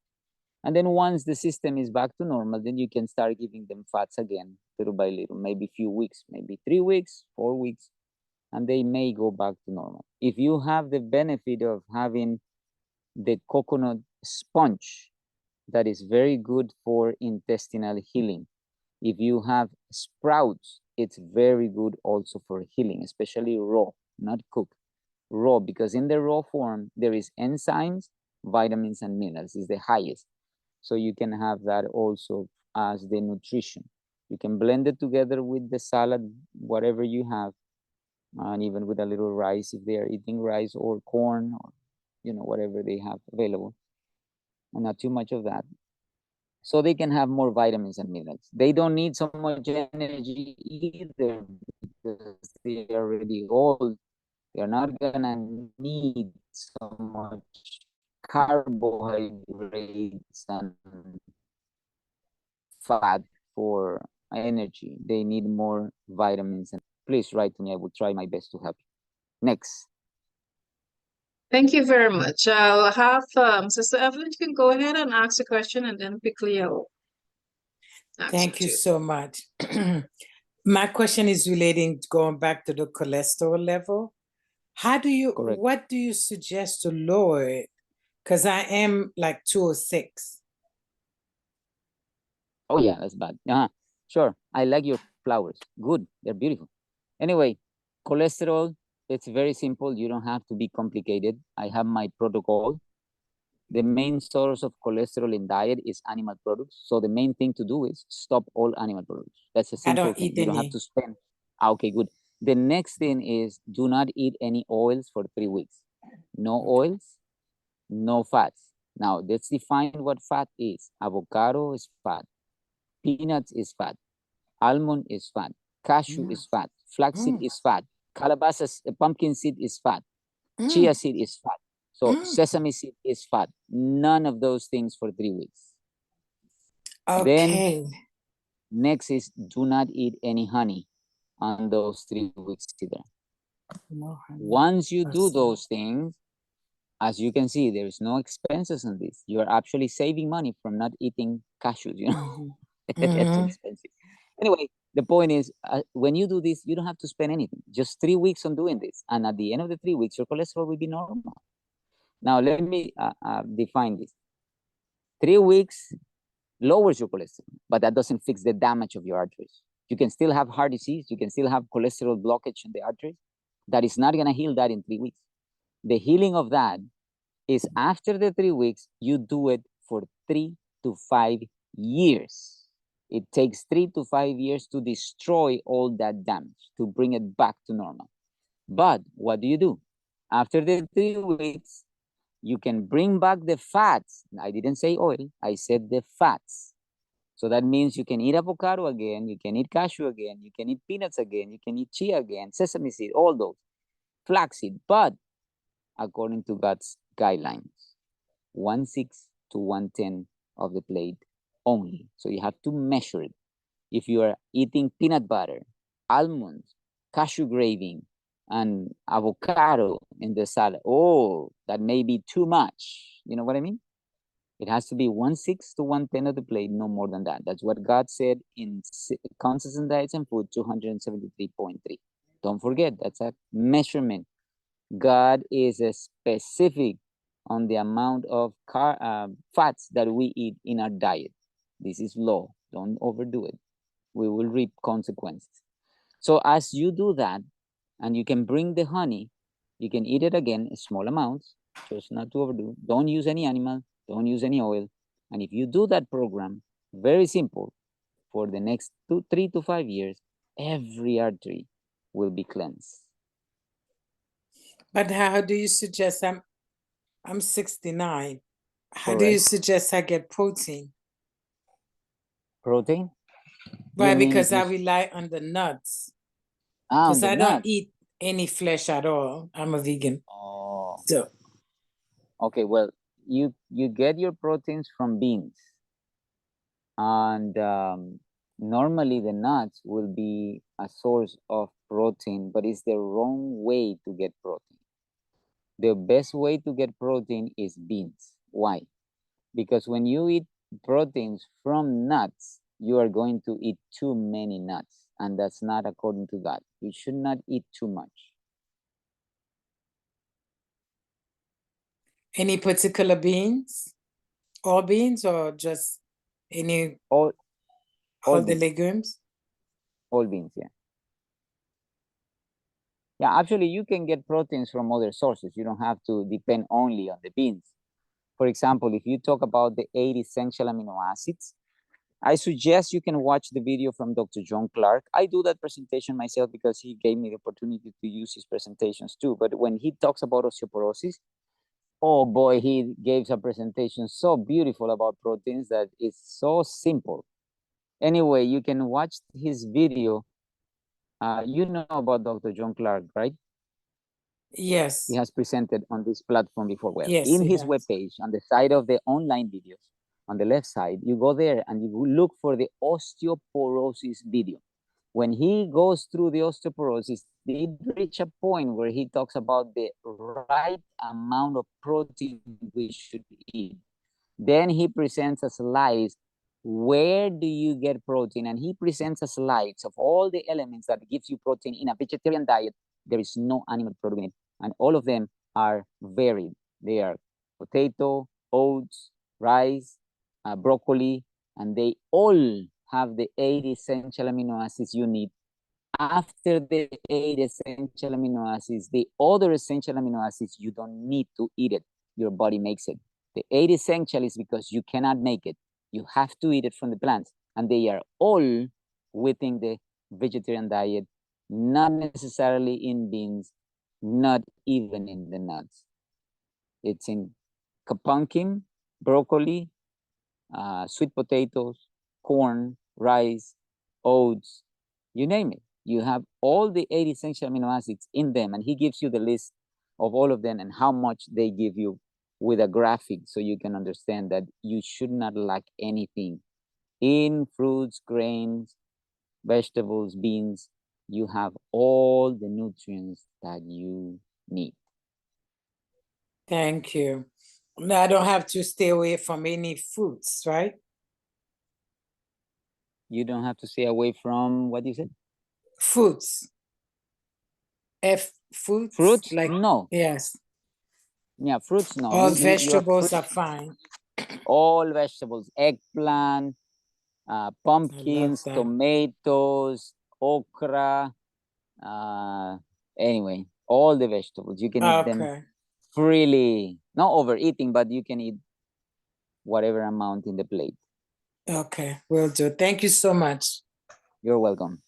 And then once the system is back to normal, then you can start giving them fats again, little by little, maybe a few weeks, maybe 3 weeks, 4 weeks, and they may go back to normal. If you have the benefit of having the coconut sponge, that is very good for intestinal healing. If you have sprouts, it's very good also for healing, especially raw, not cooked. Raw, because in the raw form, there is enzymes, vitamins, and minerals is the highest. So you can have that also as the nutrition. You can blend it together with the salad, whatever you have, and even with a little rice if they are eating rice or corn or whatever they have available, and not too much of that, so they can have more vitamins and minerals. They don't need so much energy either because they are already old. They're not gonna need so much carbohydrates and fat for energy. They need more vitamins. And please write to me. I will try my best to help you. Next. Thank you very much. I'll have Sister Evelyn, you can go ahead and ask a question and then quickly I'll answer Thank you too. so much. My question is relating, going back to the cholesterol level. Correct. What do you suggest to lower it? Because I am like 206. Oh yeah, that's bad. Sure. I like your flowers. Good. They're beautiful. Anyway, cholesterol, it's very simple. You don't have to be complicated. I have my protocol. The main source of cholesterol in diet is animal products. So the main thing to do is stop all animal products. That's a simple I don't thing. eat You don't any. have to spend. Okay, good. The next thing is do not eat any oils for 3 weeks. No oils, no fats. Now let's define what fat is. Avocado is fat. Peanuts is fat. Almond is fat. Cashew is fat. Flaxseed is fat. Calabasas, pumpkin seed is fat. Chia seed is fat. So sesame seed is fat. None of those things for 3 weeks. Okay. Then next is do not eat any honey on those 3 weeks either. No honey. Once you do those things, as you can see, there is no expenses on this. You are actually saving money from not eating cashews, It's expensive. Anyway, the point is, when you do this, you don't have to spend anything. Just 3 weeks on doing this. And at the end of the 3 weeks, your cholesterol will be normal. Now, let me define this. 3 weeks lowers your cholesterol, but that doesn't fix the damage of your arteries. You can still have heart disease. You can still have cholesterol blockage in the arteries. That is not going to heal that in 3 weeks. The healing of that is after the 3 weeks, you do it for 3 to 5 years. It takes 3 to 5 years to destroy all that damage, to bring it back to normal. But what do? After the 3 weeks, you can bring back the fats. I didn't say oil, I said the fats. So that means you can eat avocado again, you can eat cashew again, you can eat peanuts again, you can eat chia again, sesame seed, all those, flaxseed, but according to God's guidelines, 1/6 to 1/10 of the plate only. So you have to measure it. If you are eating peanut butter, almonds, cashew gravy, and avocado in the salad, oh, that may be too much. You know what I mean? It has to be 1/6 to 1/10 of the plate, no more than that. That's what God said in Consistent Diets and Food 273.3. Don't forget, that's a measurement. God is a specific. on the amount of fats that we eat in our diet. This is law. Don't overdo it. We will reap consequences. So as you do that, and you can bring the honey, you can eat it again, small amounts, just not to overdo. Don't use any animal, don't use any oil. And if you do that program, very simple, for the next 3 to 5 years, every artery will be cleansed. But how do you suggest, I'm 69. How do you Correct. suggest I get protein? Protein? Why? Because I rely on the nuts. Because I don't eat any flesh at all. I'm a vegan. Oh. So. Okay, well, you get your proteins from beans. And normally the nuts will be a source of protein, but it's the wrong way to get protein. The best way to get protein is beans. Why? Because when you eat proteins from nuts, you are going to eat too many nuts, and that's not according to God. You should not eat too much. Any particular beans? All beans or just any? All the beans. legumes? All beans, yeah. Yeah, actually, you can get proteins from other sources. You don't have to depend only on the beans. For example, if you talk about the 8 essential amino acids, I suggest you can watch the video from Dr. John Clark. I do that presentation myself because he gave me the opportunity to use his presentations too. But when he talks about osteoporosis, oh boy, he gave a presentation so beautiful about proteins that it's so simple. Anyway, you can watch his video. You know about Dr. John Clark, right? Yes. He has presented on this platform before. Well, yes, in his webpage, on the side of the online videos, on the left side, you go there and you look for the osteoporosis video. When he goes through the osteoporosis, they reach a point where he talks about the right amount of protein we should eat. Then he presents a slide, where do you get protein? And he presents a slide of all the elements that gives you protein in a vegetarian diet. There is no animal product in it. And all of them are varied. They are potato, oats, rice, broccoli, and they all have the 8 essential amino acids you need. After the 8 essential amino acids, the other essential amino acids, you don't need to eat it. Your body makes it. The 8 essential is because you cannot make it. You have to eat it from the plants. And they are all within the vegetarian diet, not necessarily in beans, not even in the nuts. It's in pumpkin, broccoli, sweet potatoes, corn, rice, oats, you name it. You have all the 8 essential amino acids in them, and he gives you the list of all of them and how much they give you with a graphic, so you can understand that you should not lack anything. In fruits, grains, vegetables, beans, you have all the nutrients that you need. Thank you. Now I don't have to stay away from any fruits, right? You don't have to stay away from, what you said? Fruits. Fruits? Fruits? Like, no. Yes. Yeah, fruits, no. All vegetables are fine. All vegetables, eggplant, pumpkins, tomatoes, okra, anyway, all the vegetables. You can eat them freely. Not overeating, but you can eat whatever amount in the plate. Okay, will do. Thank you so much. You're welcome.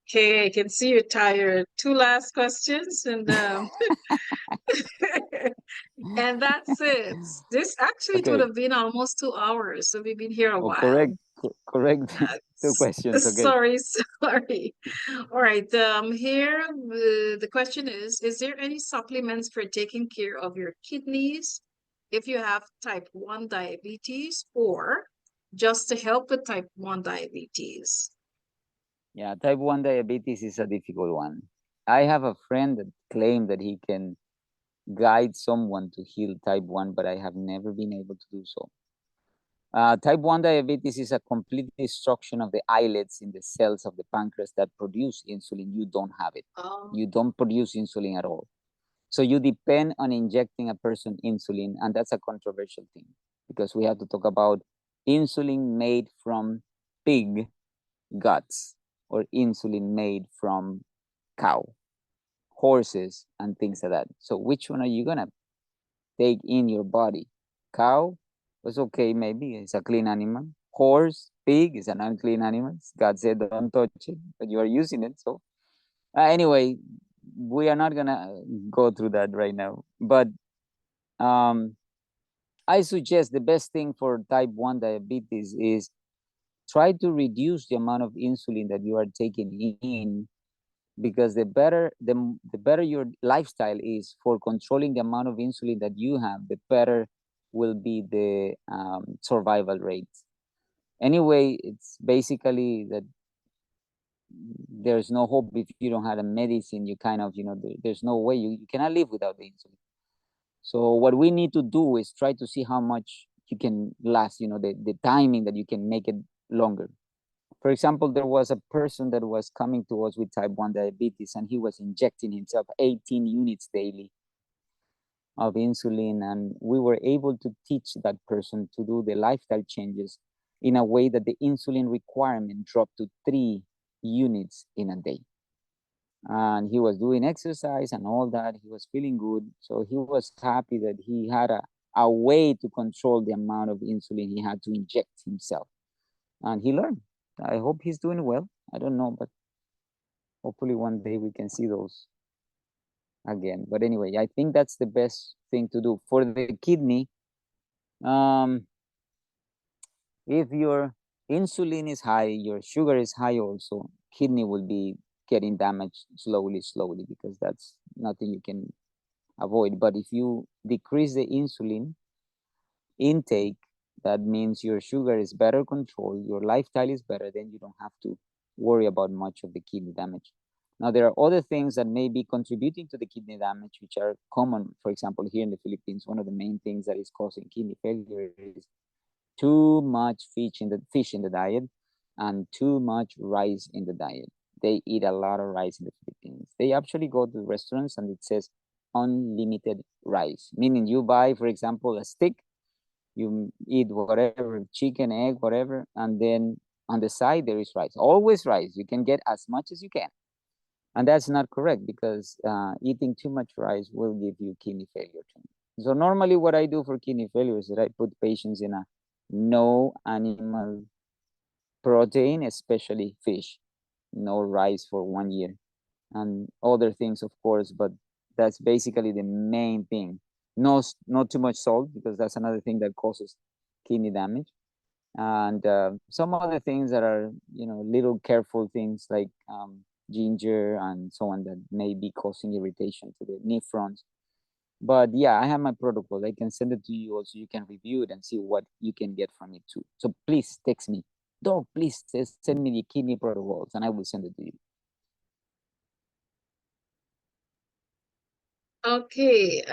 Okay, I can see you're tired. 2 last questions, and and that's it. This actually would have been almost 2 hours, so we've been here a while. Correct. 2 questions. Okay. Sorry. All right. Here the question is there any supplements for taking care of your kidneys if you have type 1 diabetes, or just to help with type 1 diabetes? Yeah, type 1 diabetes is a difficult one. I have a friend that claimed that he can guide someone to heal type 1, but I have never been able to do so. Type 1 diabetes is a complete destruction of the islets in the cells of the pancreas that produce insulin. You don't have it. You don't produce insulin at all. So you depend on injecting a person insulin, and that's a controversial thing because we have to talk about insulin made from pig guts or insulin made from cow, horses, and things like that. So which one are you gonna take in your body? Cow was okay, maybe it's a clean animal. Horse, pig is an unclean animal. God said don't touch it, but you are using it. So anyway, we are not gonna go through that right now. But I suggest the best thing for type 1 diabetes is try to reduce the amount of insulin that you are taking in, because the better your lifestyle is for controlling the amount of insulin that you have, the better will be the survival rate. Anyway, it's basically that there's no hope if you don't have a medicine. You kind of, there's no way, you cannot live without the insulin. So what we need to do is try to see how much you can last, the timing that you can make it longer. For example, there was a person that was coming to us with type 1 diabetes, and he was injecting himself 18 units daily of insulin. And we were able to teach that person to do the lifestyle changes in a way that the insulin requirement dropped to 3 units in a day. And he was doing exercise and all that. He was feeling good. So he was happy that he had a way to control the amount of insulin he had to inject himself. And he learned. I hope he's doing well. I don't know, but hopefully one day we can see those again. But anyway, I think that's the best thing to do. For the kidney, if your insulin is high, your sugar is high also, kidney will be getting damaged slowly, because that's nothing you can avoid. But if you decrease the insulin intake, that means your sugar is better controlled, your lifestyle is better, then you don't have to worry about much of the kidney damage. Now, there are other things that may be contributing to the kidney damage, which are common. For example, here in the Philippines, one of the main things that is causing kidney failure is too much fish in the diet and too much rice in the diet. They eat a lot of rice in the Philippines. They actually go to restaurants and it says unlimited rice, meaning you buy, for example, a stick, you eat whatever, chicken, egg, whatever, and then on the side there is rice. Always rice. You can get as much as you can. And that's not correct, because eating too much rice will give you kidney failure too. So normally what I do for kidney failure is that I put patients in a no animal protein, especially fish, no rice for 1 year, and other things, of course, but that's basically the main thing. Not too much salt, because that's another thing that causes kidney damage. And some other things that are, little careful things like ginger and so on that may be causing irritation to the nephrons. But yeah, I have my protocol. I can send it to you also. You can review it and see what you can get from it too. So please text me. Doc, please send me the kidney protocols and I will send it to you. Okay.